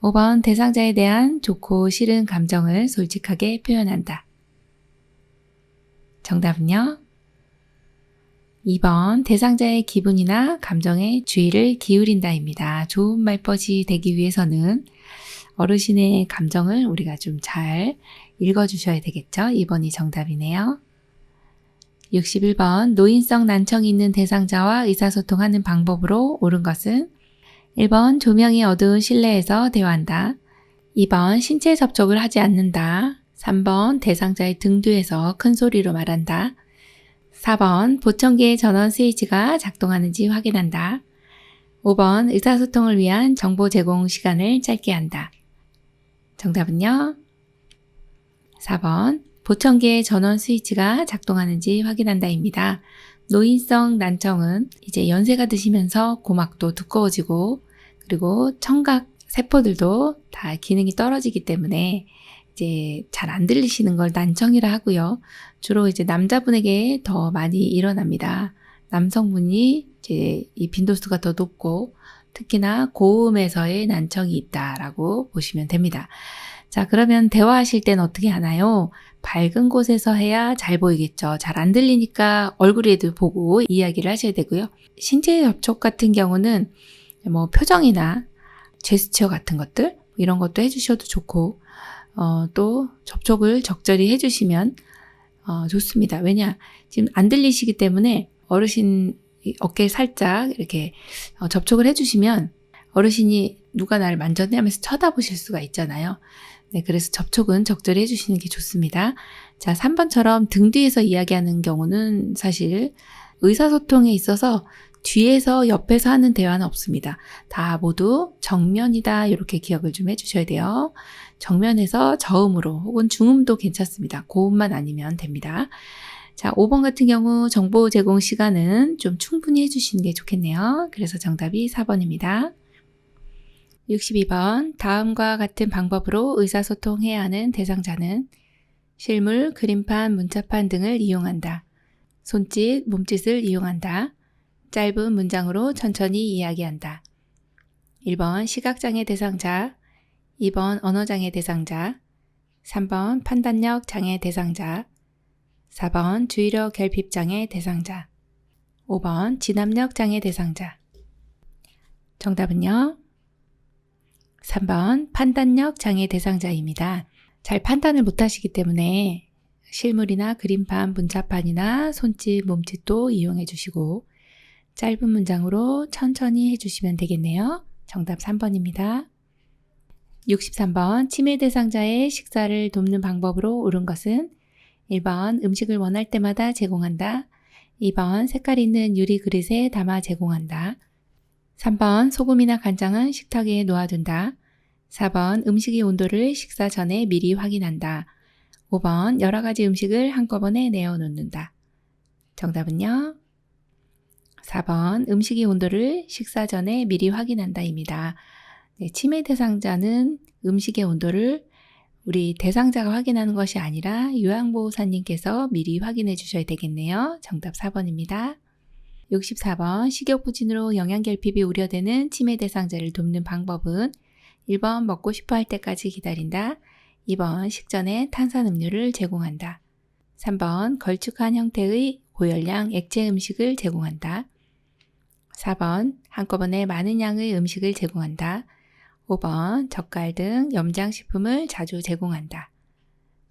5번 대상자에 대한 좋고 싫은 감정을 솔직하게 표현한다. 정답은요? 2번 대상자의 기분이나 감정에 주의를 기울인다입니다. 좋은 말벗이 되기 위해서는 어르신의 감정을 우리가 좀 잘 읽어주셔야 되겠죠? 2번이 정답이네요. 61번 노인성 난청이 있는 대상자와 의사소통하는 방법으로 옳은 것은 1번 조명이 어두운 실내에서 대화한다. 2번 신체 접촉을 하지 않는다. 3번 대상자의 등 뒤에서 큰 소리로 말한다. 4번 보청기의 전원 스위치가 작동하는지 확인한다. 5번 의사소통을 위한 정보 제공 시간을 짧게 한다. 정답은요? 4번 보청기의 전원 스위치가 작동하는지 확인한다입니다. 노인성 난청은 이제 연세가 드시면서 고막도 두꺼워지고 그리고 청각 세포들도 다 기능이 떨어지기 때문에 이제 잘 안 들리시는 걸 난청이라 하고요. 주로 이제 남자분에게 더 많이 일어납니다. 남성분이 이제 이 빈도수가 더 높고 특히나 고음에서의 난청이 있다라고 보시면 됩니다. 자, 그러면 대화하실 때는 어떻게 하나요? 밝은 곳에서 해야 잘 보이겠죠. 잘 안 들리니까 얼굴에도 보고 이야기를 하셔야 되고요. 신체 접촉 같은 경우는 뭐 표정이나 제스처 같은 것들 이런 것도 해주셔도 좋고 또 접촉을 적절히 해주시면 좋습니다. 왜냐? 지금 안 들리시기 때문에 어르신 어깨에 살짝 이렇게 접촉을 해주시면 어르신이 누가 나를 만졌네 하면서 쳐다보실 수가 있잖아요. 네, 그래서 접촉은 적절히 해주시는 게 좋습니다. 자, 3번처럼 등 뒤에서 이야기하는 경우는 사실 의사소통에 있어서 뒤에서 옆에서 하는 대화는 없습니다. 다 모두 정면이다 이렇게 기억을 좀 해주셔야 돼요. 정면에서 저음으로 혹은 중음도 괜찮습니다. 고음만 아니면 됩니다. 자, 5번 같은 경우 정보 제공 시간은 좀 충분히 해주시는 게 좋겠네요. 그래서 정답이 4번입니다. 62번 다음과 같은 방법으로 의사소통해야 하는 대상자는 실물, 그림판, 문자판 등을 이용한다. 손짓, 몸짓을 이용한다. 짧은 문장으로 천천히 이야기한다. 1번 시각장애 대상자, 2번 언어장애 대상자, 3번 판단력 장애 대상자, 4번 주의력 결핍 장애 대상자, 5번 진압력 장애 대상자. 정답은요? 3번 판단력 장애 대상자입니다. 잘 판단을 못하시기 때문에 실물이나 그림판, 문자판이나 손짓, 몸짓도 이용해 주시고 짧은 문장으로 천천히 해주시면 되겠네요. 정답 3번입니다. 63번 치매 대상자의 식사를 돕는 방법으로 옳은 것은 1번 음식을 원할 때마다 제공한다. 2번 색깔 있는 유리 그릇에 담아 제공한다. 3번 소금이나 간장은 식탁에 놓아둔다. 4번 음식의 온도를 식사 전에 미리 확인한다. 5번 여러 가지 음식을 한꺼번에 내어놓는다. 정답은요? 4번 음식의 온도를 식사 전에 미리 확인한다입니다. 네, 치매 대상자는 음식의 온도를 우리 대상자가 확인하는 것이 아니라 요양보호사님께서 미리 확인해 주셔야 되겠네요. 정답 4번입니다. 64번 식욕부진으로 영양결핍이 우려되는 치매 대상자를 돕는 방법은 1번 먹고 싶어 할 때까지 기다린다. 2번 식전에 탄산음료를 제공한다. 3번 걸쭉한 형태의 고열량 액체 음식을 제공한다. 4번 한꺼번에 많은 양의 음식을 제공한다. 5번 젓갈 등 염장식품을 자주 제공한다.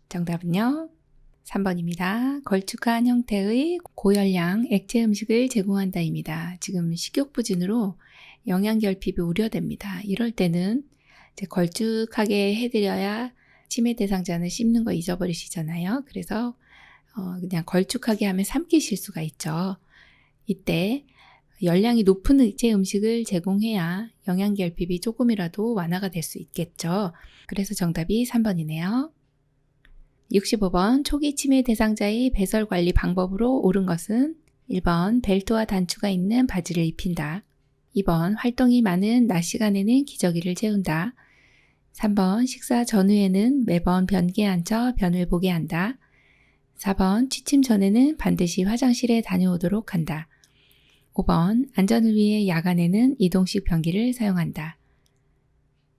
정답은요? 3번입니다. 걸쭉한 형태의 고열량 액체 음식을 제공한다입니다. 지금 식욕부진으로 영양결핍이 우려됩니다. 이럴 때는 이제 걸쭉하게 해드려야 치매 대상자는 씹는 거 잊어버리시잖아요. 그래서 그냥 걸쭉하게 하면 삼키실 수가 있죠. 이때 열량이 높은 액체 음식을 제공해야 영양결핍이 조금이라도 완화가 될 수 있겠죠. 그래서 정답이 3번이네요. 65번 초기 치매 대상자의 배설 관리 방법으로 옳은 것은 1번 벨트와 단추가 있는 바지를 입힌다. 2번 활동이 많은 낮 시간에는 기저귀를 채운다. 3번 식사 전후에는 매번 변기에 앉아 변을 보게 한다. 4번 취침 전에는 반드시 화장실에 다녀오도록 한다. 5번 안전을 위해 야간에는 이동식 변기를 사용한다.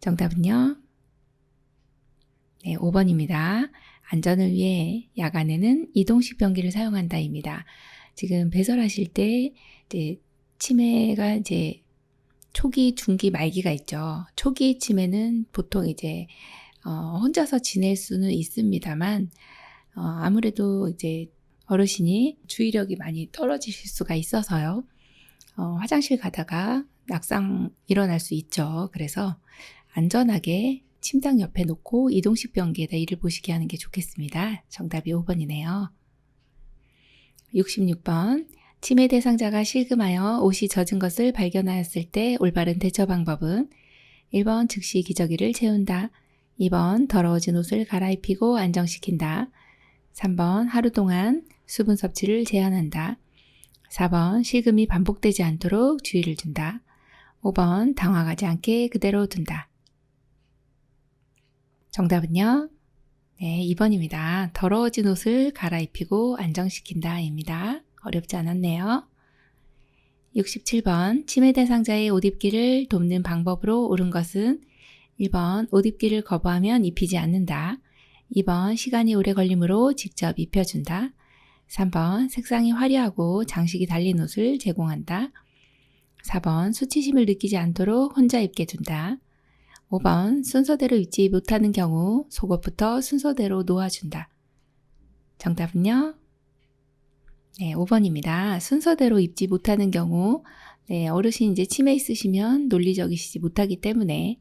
정답은요? 네, 5번입니다. 안전을 위해 야간에는 이동식 변기를 사용한다입니다. 지금 배설하실 때 이제 치매가 이제 초기, 중기, 말기가 있죠. 초기 치매는 보통 이제 혼자서 지낼 수는 있습니다만 아무래도 이제 어르신이 주의력이 많이 떨어지실 수가 있어서요. 화장실 가다가 낙상 일어날 수 있죠. 그래서 안전하게 침당 옆에 놓고 이동식 변기에다 이를 보시게 하는 게 좋겠습니다. 정답이 5번이네요. 66번. 치매 대상자가 실금하여 옷이 젖은 것을 발견하였을 때 올바른 대처 방법은 1번 즉시 기저귀를 채운다. 2번 더러워진 옷을 갈아입히고 안정시킨다. 3번 하루 동안 수분 섭취를 제한한다. 4번 실금이 반복되지 않도록 주의를 준다. 5번 당황하지 않게 그대로 둔다. 정답은요? 네, 2번입니다. 더러워진 옷을 갈아입히고 안정시킨다 입니다. 어렵지 않았네요. 67번 치매 대상자의 옷 입기를 돕는 방법으로 옳은 것은 1번 옷 입기를 거부하면 입히지 않는다. 2번 시간이 오래 걸리므로 직접 입혀준다. 3번 색상이 화려하고 장식이 달린 옷을 제공한다. 4번 수치심을 느끼지 않도록 혼자 입게 둔다. 5번 순서대로 입지 못하는 경우 속옷부터 순서대로 놓아준다. 정답은요? 네, 5번입니다. 순서대로 입지 못하는 경우 어르신 이제 치매 있으시면 논리적이시지 못하기 때문에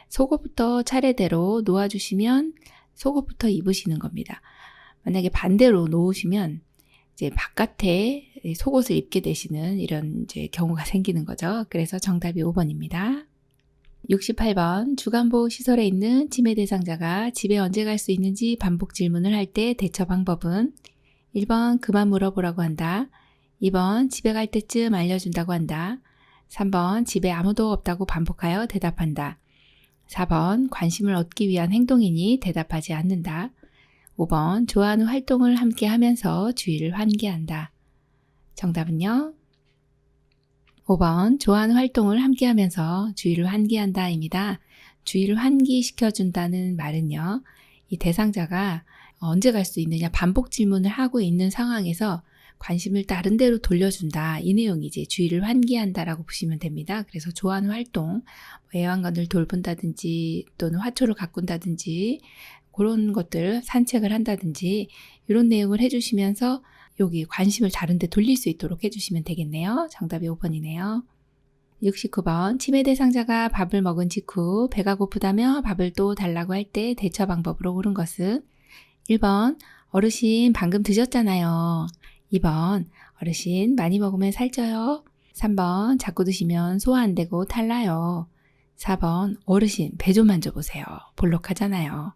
속옷부터 차례대로 놓아주시면 속옷부터 입으시는 겁니다. 만약에 반대로 놓으시면 이제 바깥에 속옷을 입게 되시는 이런 이제 경우가 생기는 거죠. 그래서 정답이 5번입니다. 68번 주간보호시설에 있는 치매 대상자가 집에 언제 갈 수 있는지 반복 질문을 할 때 대처 방법은 1번 그만 물어보라고 한다. 2번 집에 갈 때쯤 알려준다고 한다. 3번 집에 아무도 없다고 반복하여 대답한다. 4번 관심을 얻기 위한 행동이니 대답하지 않는다. 5번 좋아하는 활동을 함께 하면서 주의를 환기한다. 정답은요? 5번 좋아하는 활동을 함께 하면서 주의를 환기한다 입니다. 주의를 환기시켜준다는 말은요. 이 대상자가 언제 갈 수 있느냐 반복 질문을 하고 있는 상황에서 관심을 다른 데로 돌려준다. 이 내용이 이제 주의를 환기한다라고 보시면 됩니다. 그래서 좋아하는 활동, 애완견을 돌본다든지 또는 화초를 가꾼다든지 그런 것들 산책을 한다든지 이런 내용을 해주시면서 여기 관심을 다른 데 돌릴 수 있도록 해주시면 되겠네요. 정답이 5번이네요. 69번 치매 대상자가 밥을 먹은 직후 배가 고프다며 밥을 또 달라고 할 때 대처 방법으로 옳은 것은 1번 어르신 방금 드셨잖아요. 2번 어르신 많이 먹으면 살쪄요. 3번 자꾸 드시면 소화 안 되고 탈나요. 4번 어르신 배 좀 만져보세요. 볼록하잖아요.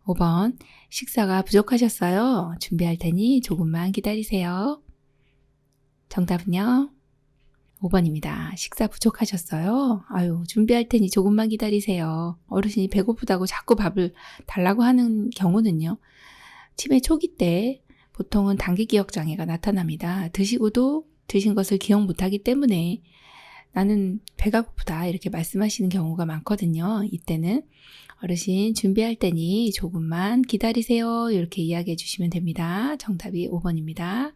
5번 식사가 부족하셨어요. 준비할 테니 조금만 기다리세요. 정답은요? 5번입니다. 식사 부족하셨어요? 아유, 준비할 테니 조금만 기다리세요. 어르신이 배고프다고 자꾸 밥을 달라고 하는 경우는요. 치매 초기 때 보통은 단기 기억 장애가 나타납니다. 드시고도 드신 것을 기억 못하기 때문에 나는 배가 고프다 이렇게 말씀하시는 경우가 많거든요. 이때는 어르신 준비할 테니 조금만 기다리세요. 이렇게 이야기해 주시면 됩니다. 정답이 5번입니다.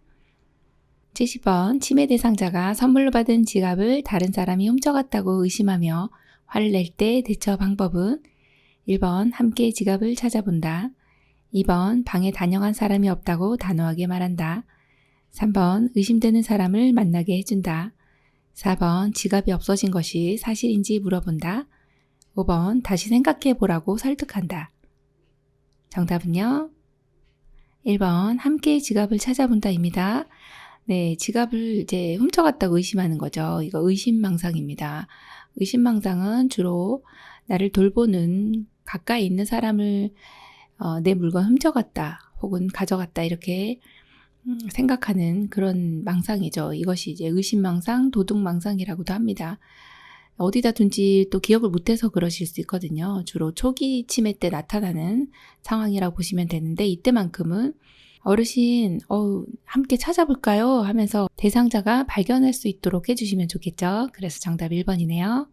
70번 치매 대상자가 선물로 받은 지갑을 다른 사람이 훔쳐갔다고 의심하며 화를 낼 때 대처 방법은 1번 함께 지갑을 찾아본다. 2번 방에 다녀간 사람이 없다고 단호하게 말한다. 3번 의심되는 사람을 만나게 해준다. 4번 지갑이 없어진 것이 사실인지 물어본다. 5번 다시 생각해 보라고 설득한다. 정답은요? 1번 함께 지갑을 찾아본다입니다. 네, 지갑을 이제 훔쳐갔다고 의심하는 거죠. 이거 의심망상입니다. 의심망상은 주로 나를 돌보는 가까이 있는 사람을 내 물건 훔쳐갔다 혹은 가져갔다 이렇게 생각하는 그런 망상이죠. 이것이 이제 의심망상, 도둑망상이라고도 합니다. 어디다 둔지 또 기억을 못해서 그러실 수 있거든요. 주로 초기 치매 때 나타나는 상황이라고 보시면 되는데 이때만큼은 어르신 함께 찾아볼까요? 하면서 대상자가 발견할 수 있도록 해주시면 좋겠죠. 그래서 정답 1번이네요.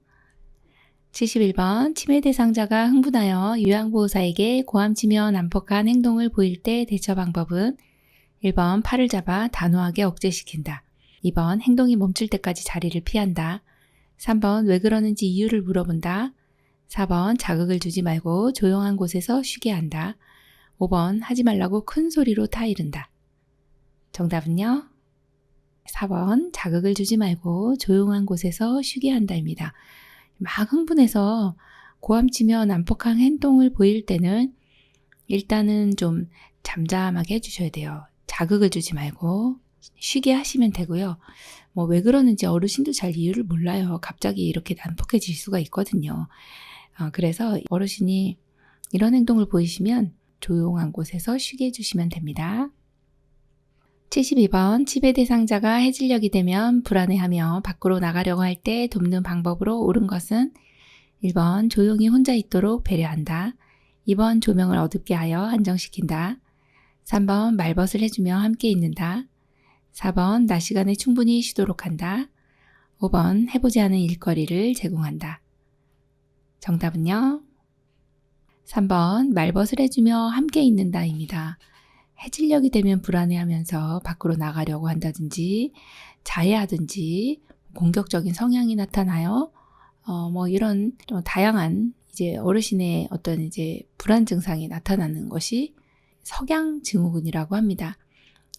71번 치매 대상자가 흥분하여 요양보호사에게 고함치며 난폭한 행동을 보일 때 대처 방법은 1번 팔을 잡아 단호하게 억제시킨다. 2번 행동이 멈출 때까지 자리를 피한다. 3번 왜 그러는지 이유를 물어본다. 4번 자극을 주지 말고 조용한 곳에서 쉬게 한다. 5번 하지 말라고 큰 소리로 타이른다. 정답은요? 4번 자극을 주지 말고 조용한 곳에서 쉬게 한다입니다. 막 흥분해서 고함치며 난폭한 행동을 보일 때는 일단은 좀 잠잠하게 해주셔야 돼요. 자극을 주지 말고 쉬게 하시면 되고요. 뭐 왜 그러는지 어르신도 잘 이유를 몰라요. 갑자기 이렇게 난폭해질 수가 있거든요. 그래서 어르신이 이런 행동을 보이시면 조용한 곳에서 쉬게 해주시면 됩니다. 72번 치매 대상자가 해질녘이 되면 불안해하며 밖으로 나가려고 할 때 돕는 방법으로 옳은 것은 1번 조용히 혼자 있도록 배려한다. 2번 조명을 어둡게 하여 안정시킨다. 3번 말벗을 해주며 함께 있는다. 4번 낮 시간에 충분히 쉬도록 한다. 5번 해보지 않은 일거리를 제공한다. 정답은요? 3번 말벗을 해주며 함께 있는다입니다. 해질녘이 되면 불안해하면서 밖으로 나가려고 한다든지 자해하든지 공격적인 성향이 나타나요. 뭐 이런 좀 다양한 이제 어르신의 어떤 이제 불안 증상이 나타나는 것이 석양 증후군이라고 합니다.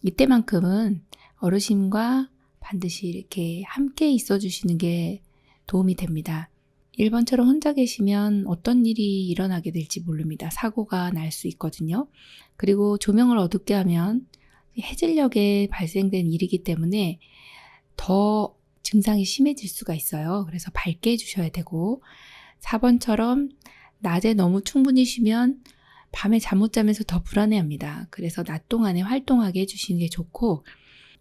이때만큼은 어르신과 반드시 이렇게 함께 있어 주시는 게 도움이 됩니다. 1번처럼 혼자 계시면 어떤 일이 일어나게 될지 모릅니다. 사고가 날 수 있거든요. 그리고 조명을 어둡게 하면 해질녘에 발생된 일이기 때문에 더 증상이 심해질 수가 있어요. 그래서 밝게 해주셔야 되고 4번처럼 낮에 너무 충분히 쉬면 밤에 잠 못 자면서 더 불안해합니다. 그래서 낮 동안에 활동하게 해주시는 게 좋고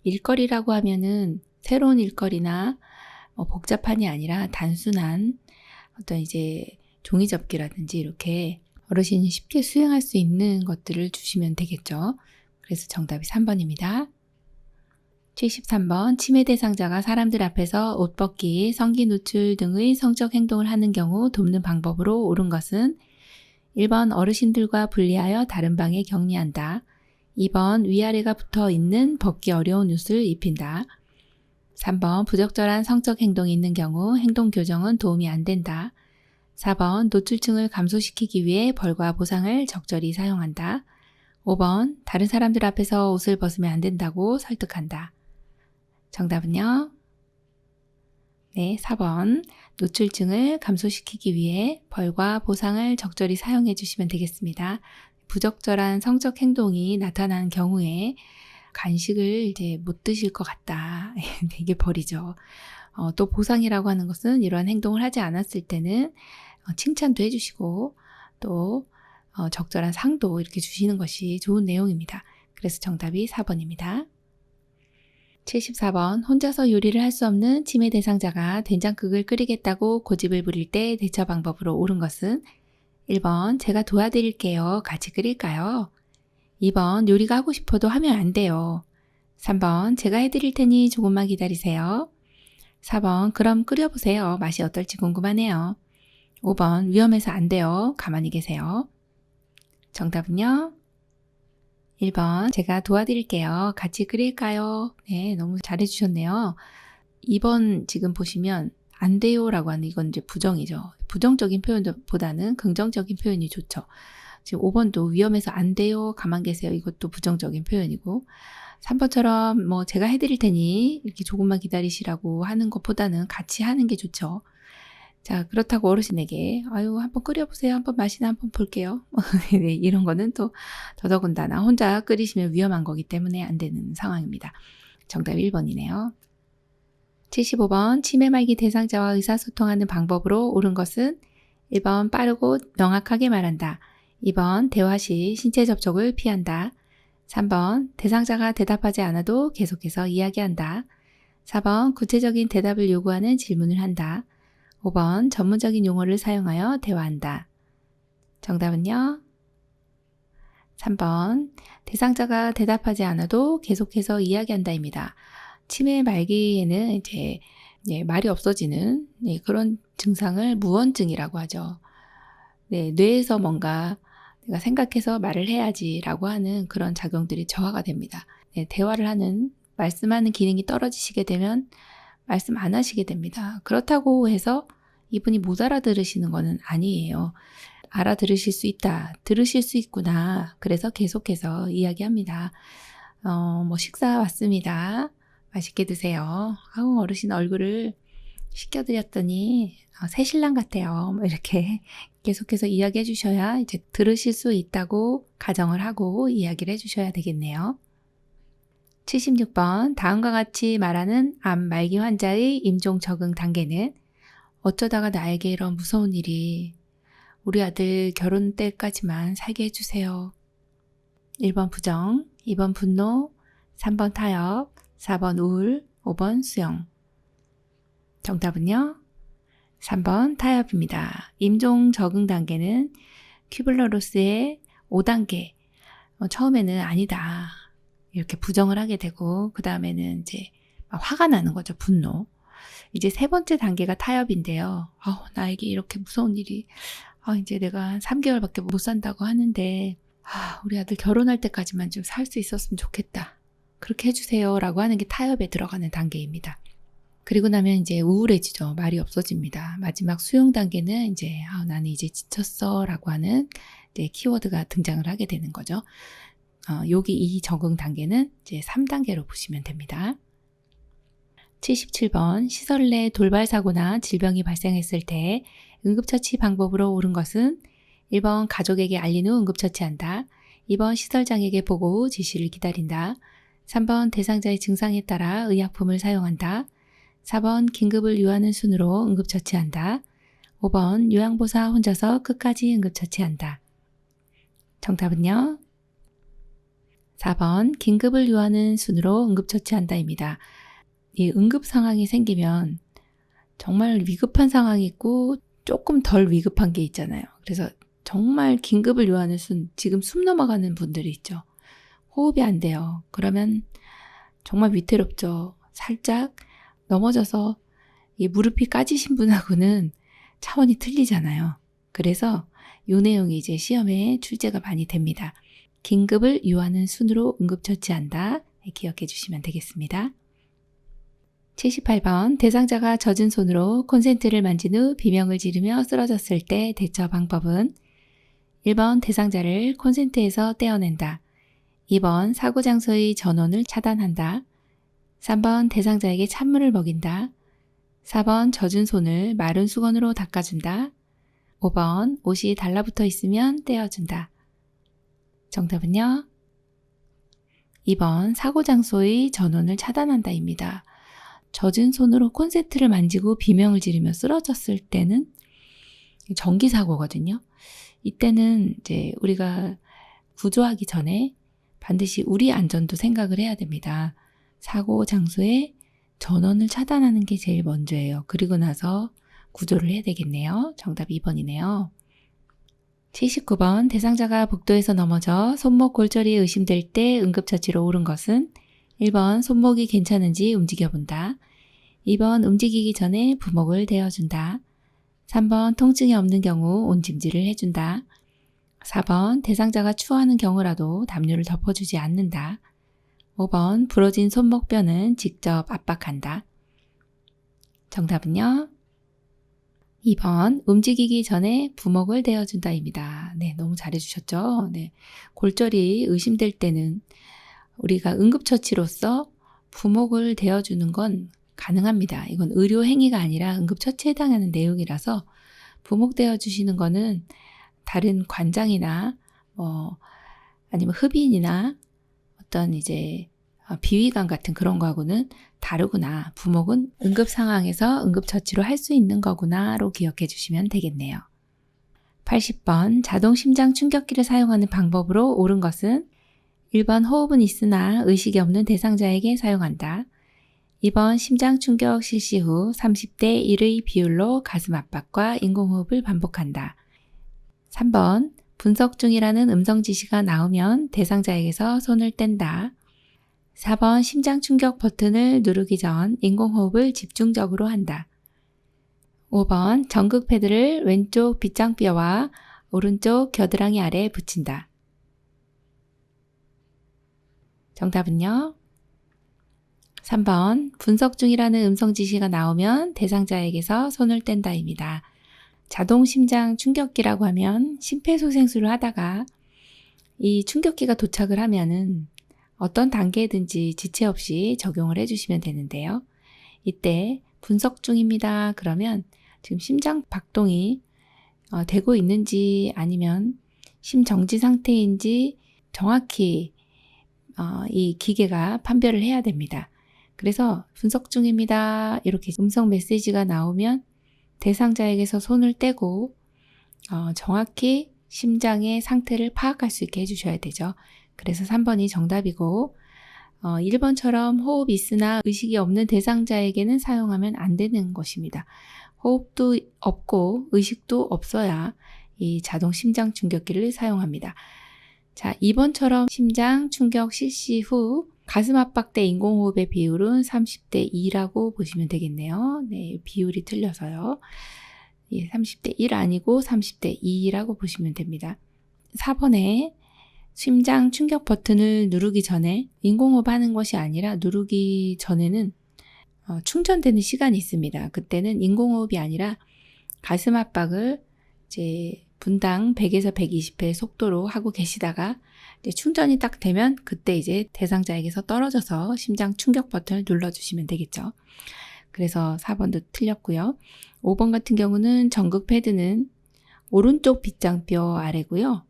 일거리라고 하면은 새로운 일거리나 복잡한이 아니라 단순한 어떤 이제 종이접기라든지 이렇게 어르신이 쉽게 수행할 수 있는 것들을 주시면 되겠죠. 그래서 정답이 3번입니다. 73번 치매 대상자가 사람들 앞에서 옷 벗기, 성기 노출 등의 성적 행동을 하는 경우 돕는 방법으로 옳은 것은 1번 어르신들과 분리하여 다른 방에 격리한다. 2번 위아래가 붙어 있는 벗기 어려운 옷을 입힌다. 3번 부적절한 성적 행동이 있는 경우 행동 교정은 도움이 안 된다. 4번 노출증을 감소시키기 위해 벌과 보상을 적절히 사용한다. 5번 다른 사람들 앞에서 옷을 벗으면 안 된다고 설득한다. 정답은요? 네, 4번 노출증을 감소시키기 위해 벌과 보상을 적절히 사용해 주시면 되겠습니다. 부적절한 성적 행동이 나타나는 경우에 간식을 이제 못 드실 것 같다. 이게 벌이죠. 또 보상이라고 하는 것은 이러한 행동을 하지 않았을 때는 칭찬도 해주시고 또 적절한 상도 이렇게 주시는 것이 좋은 내용입니다. 그래서 정답이 4번입니다. 74번 혼자서 요리를 할 수 없는 치매 대상자가 된장국을 끓이겠다고 고집을 부릴 때 대처 방법으로 옳은 것은 1번 제가 도와드릴게요. 같이 끓일까요? 2번 요리가 하고 싶어도 하면 안 돼요. 3번 제가 해드릴 테니 조금만 기다리세요. 4번 그럼 끓여보세요. 맛이 어떨지 궁금하네요. 5번 위험해서 안 돼요. 가만히 계세요. 정답은요? 1번 제가 도와드릴게요. 같이 끓일까요? 네, 너무 잘해주셨네요. 2번 지금 보시면 안 돼요 라고 하는 이건 이제 부정이죠. 부정적인 표현보다는 긍정적인 표현이 좋죠. 지금 5번도 위험해서 안 돼요. 가만 계세요. 이것도 부정적인 표현이고 3번처럼 뭐 제가 해드릴 테니 이렇게 조금만 기다리시라고 하는 것보다는 같이 하는 게 좋죠. 자, 그렇다고 어르신에게 아유 한번 끓여보세요. 한번 맛이나 한번 볼게요. 네, 이런 거는 또 더더군다나 혼자 끓이시면 위험한 거기 때문에 안 되는 상황입니다. 정답 1번이네요. 75번 치매 말기 대상자와 의사소통하는 방법으로 옳은 것은 1번 빠르고 명확하게 말한다. 2번 대화 시 신체 접촉을 피한다. 3번 대상자가 대답하지 않아도 계속해서 이야기한다. 4번 구체적인 대답을 요구하는 질문을 한다. 5번 전문적인 용어를 사용하여 대화한다. 정답은요? 3번 대상자가 대답하지 않아도 계속해서 이야기한다입니다. 치매 말기에는 이제 말이 없어지는 그런 증상을 무언증이라고 하죠. 뇌에서 뭔가 내가 생각해서 말을 해야지라고 하는 그런 작용들이 저하가 됩니다. 대화를 하는, 말씀하는 기능이 떨어지시게 되면 말씀 안 하시게 됩니다. 그렇다고 해서 이분이 못 알아들으시는 거는 아니에요. 알아들으실 수 있다, 들으실 수 있구나. 그래서 계속해서 이야기합니다. 식사 왔습니다. 맛있게 드세요. 아우, 어르신 얼굴을 시켜드렸더니 새신랑 같아요. 이렇게 계속해서 이야기해 주셔야 이제 들으실 수 있다고 가정을 하고 이야기를 해 주셔야 되겠네요. 76번, 다음과 같이 말하는 암 말기 환자의 임종 적응 단계는 어쩌다가 나에게 이런 무서운 일이, 우리 아들 결혼 때까지만 살게 해주세요. 1번 부정, 2번 분노, 3번 타협, 4번 우울, 5번 수영. 정답은요? 3번 타협입니다. 임종 적응 단계는 큐블러로스의 5단계. 처음에는 아니다, 이렇게 부정을 하게 되고, 그 다음에는 이제 화가 나는 거죠. 분노. 이제 세 번째 단계가 타협인데요. 나에게 이렇게 무서운 일이, 이제 내가 3개월밖에 못 산다고 하는데, 우리 아들 결혼할 때까지만 좀 살 수 있었으면 좋겠다. 그렇게 해주세요. 라고 하는 게 타협에 들어가는 단계입니다. 그리고 나면 이제 우울해지죠. 말이 없어집니다. 마지막 수용 단계는 이제, 나는 이제 지쳤어. 라고 하는 이제 키워드가 등장을 하게 되는 거죠. 여기 이 적응 단계는 이제 3단계로 보시면 됩니다. 77번, 시설 내 돌발 사고나 질병이 발생했을 때 응급처치 방법으로 옳은 것은 1번 가족에게 알린 후 응급처치한다. 2번 시설장에게 보고 후 지시를 기다린다. 3번 대상자의 증상에 따라 의약품을 사용한다. 4번 긴급을 요하는 순으로 응급처치한다. 5번 요양보사 혼자서 끝까지 응급처치한다. 정답은요? 4번 긴급을 요하는 순으로 응급처치한다입니다. 이 응급 상황이 생기면 정말 위급한 상황이 있고 조금 덜 위급한 게 있잖아요. 그래서 정말 긴급을 요하는 순, 지금 숨 넘어가는 분들이 있죠. 호흡이 안 돼요. 그러면 정말 위태롭죠. 살짝 넘어져서 이 무릎이 까지신 분하고는 차원이 틀리잖아요. 그래서 이 내용이 이제 시험에 출제가 많이 됩니다. 긴급을 요하는 순으로 응급처치한다. 기억해 주시면 되겠습니다. 78번, 대상자가 젖은 손으로 콘센트를 만진 후 비명을 지르며 쓰러졌을 때 대처 방법은 1번 대상자를 콘센트에서 떼어낸다. 2번 사고 장소의 전원을 차단한다. 3번 대상자에게 찬물을 먹인다. 4번 젖은 손을 마른 수건으로 닦아준다. 5번 옷이 달라붙어 있으면 떼어준다. 정답은요? 2번 사고 장소의 전원을 차단한다입니다. 젖은 손으로 콘센트를 만지고 비명을 지르며 쓰러졌을 때는 전기 사고거든요. 이때는 이제 우리가 구조하기 전에 반드시 우리 안전도 생각을 해야 됩니다. 사고 장소에 전원을 차단하는 게 제일 먼저예요. 그리고 나서 구조를 해야 되겠네요. 정답 2번이네요. 79번, 대상자가 복도에서 넘어져 손목 골절이 의심될 때 응급처치로 옳은 것은 1번 손목이 괜찮은지 움직여본다. 2번 움직이기 전에 부목을 대어준다. 3번 통증이 없는 경우 온찜질을 해준다. 4번 대상자가 추워하는 경우라도 담요를 덮어주지 않는다. 5번 부러진 손목뼈는 직접 압박한다. 정답은요? 2번 움직이기 전에 부목을 대어준다입니다. 네, 너무 잘해주셨죠? 네, 골절이 의심될 때는 우리가 응급처치로서 부목을 대어주는 건 가능합니다. 이건 의료 행위가 아니라 응급처치에 해당하는 내용이라서 부목 대어주시는 거는 다른 관장이나 아니면 흡인이나 어떤 이제 비위감 같은 그런 거하고는 다르구나. 부목은 응급 상황에서 응급처치로 할 수 있는 거구나로 기억해 주시면 되겠네요. 80번, 자동 심장 충격기를 사용하는 방법으로 옳은 것은 1번 호흡은 있으나 의식이 없는 대상자에게 사용한다. 2번 심장 충격 실시 후 30대 1의 비율로 가슴 압박과 인공호흡을 반복한다. 3번 분석 중이라는 음성 지시가 나오면 대상자에게서 손을 뗀다. 4번 심장 충격 버튼을 누르기 전 인공호흡을 집중적으로 한다. 5번 전극 패드를 왼쪽 빗장뼈와 오른쪽 겨드랑이 아래에 붙인다. 정답은요? 3번 분석 중이라는 음성 지시가 나오면 대상자에게서 손을 뗀다입니다. 자동 심장 충격기라고 하면 심폐소생술을 하다가 이 충격기가 도착을 하면은 어떤 단계든지 지체 없이 적용을 해주시면 되는데요. 이때 분석 중입니다. 그러면 지금 심장 박동이 되고 있는지 아니면 심정지 상태인지 정확히 이 기계가 판별을 해야 됩니다. 그래서 분석 중입니다. 이렇게 음성 메시지가 나오면 대상자에게서 손을 떼고 정확히 심장의 상태를 파악할 수 있게 해주셔야 되죠. 그래서 3번이 정답이고 1번처럼 호흡이 있으나 의식이 없는 대상자에게는 사용하면 안 되는 것입니다. 호흡도 없고 의식도 없어야 이 자동 심장 충격기를 사용합니다. 자, 2번처럼 심장 충격 실시 후 가슴 압박대 인공호흡의 비율은 30대 2라고 보시면 되겠네요. 네, 비율이 틀려서요. 예, 30대 1 아니고 30대 2라고 보시면 됩니다. 4번에 심장 충격 버튼을 누르기 전에 인공호흡 하는 것이 아니라 누르기 전에는 충전되는 시간이 있습니다. 그때는 인공호흡이 아니라 가슴 압박을 이제 분당 100에서 120회 속도로 하고 계시다가 이제 충전이 딱 되면 그때 이제 대상자에게서 떨어져서 심장 충격 버튼을 눌러주시면 되겠죠. 그래서 4번도 틀렸고요. 5번 같은 경우는 전극 패드는 오른쪽 빗장뼈 아래고요.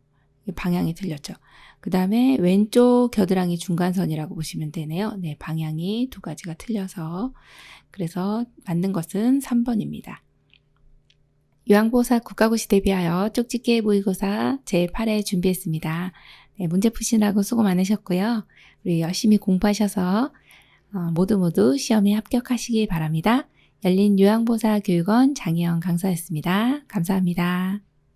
방향이 틀렸죠. 그 다음에 왼쪽 겨드랑이 중간선이라고 보시면 되네요. 네, 방향이 두 가지가 틀려서 그래서 맞는 것은 3번입니다. 요양보호사 국가고시 대비하여 쪽집게 모의고사 제8회 준비했습니다. 네, 문제 푸시느라고 수고 많으셨고요. 우리 열심히 공부하셔서 모두 시험에 합격하시기 바랍니다. 열린 요양보호사 교육원 장혜영 강사였습니다. 감사합니다.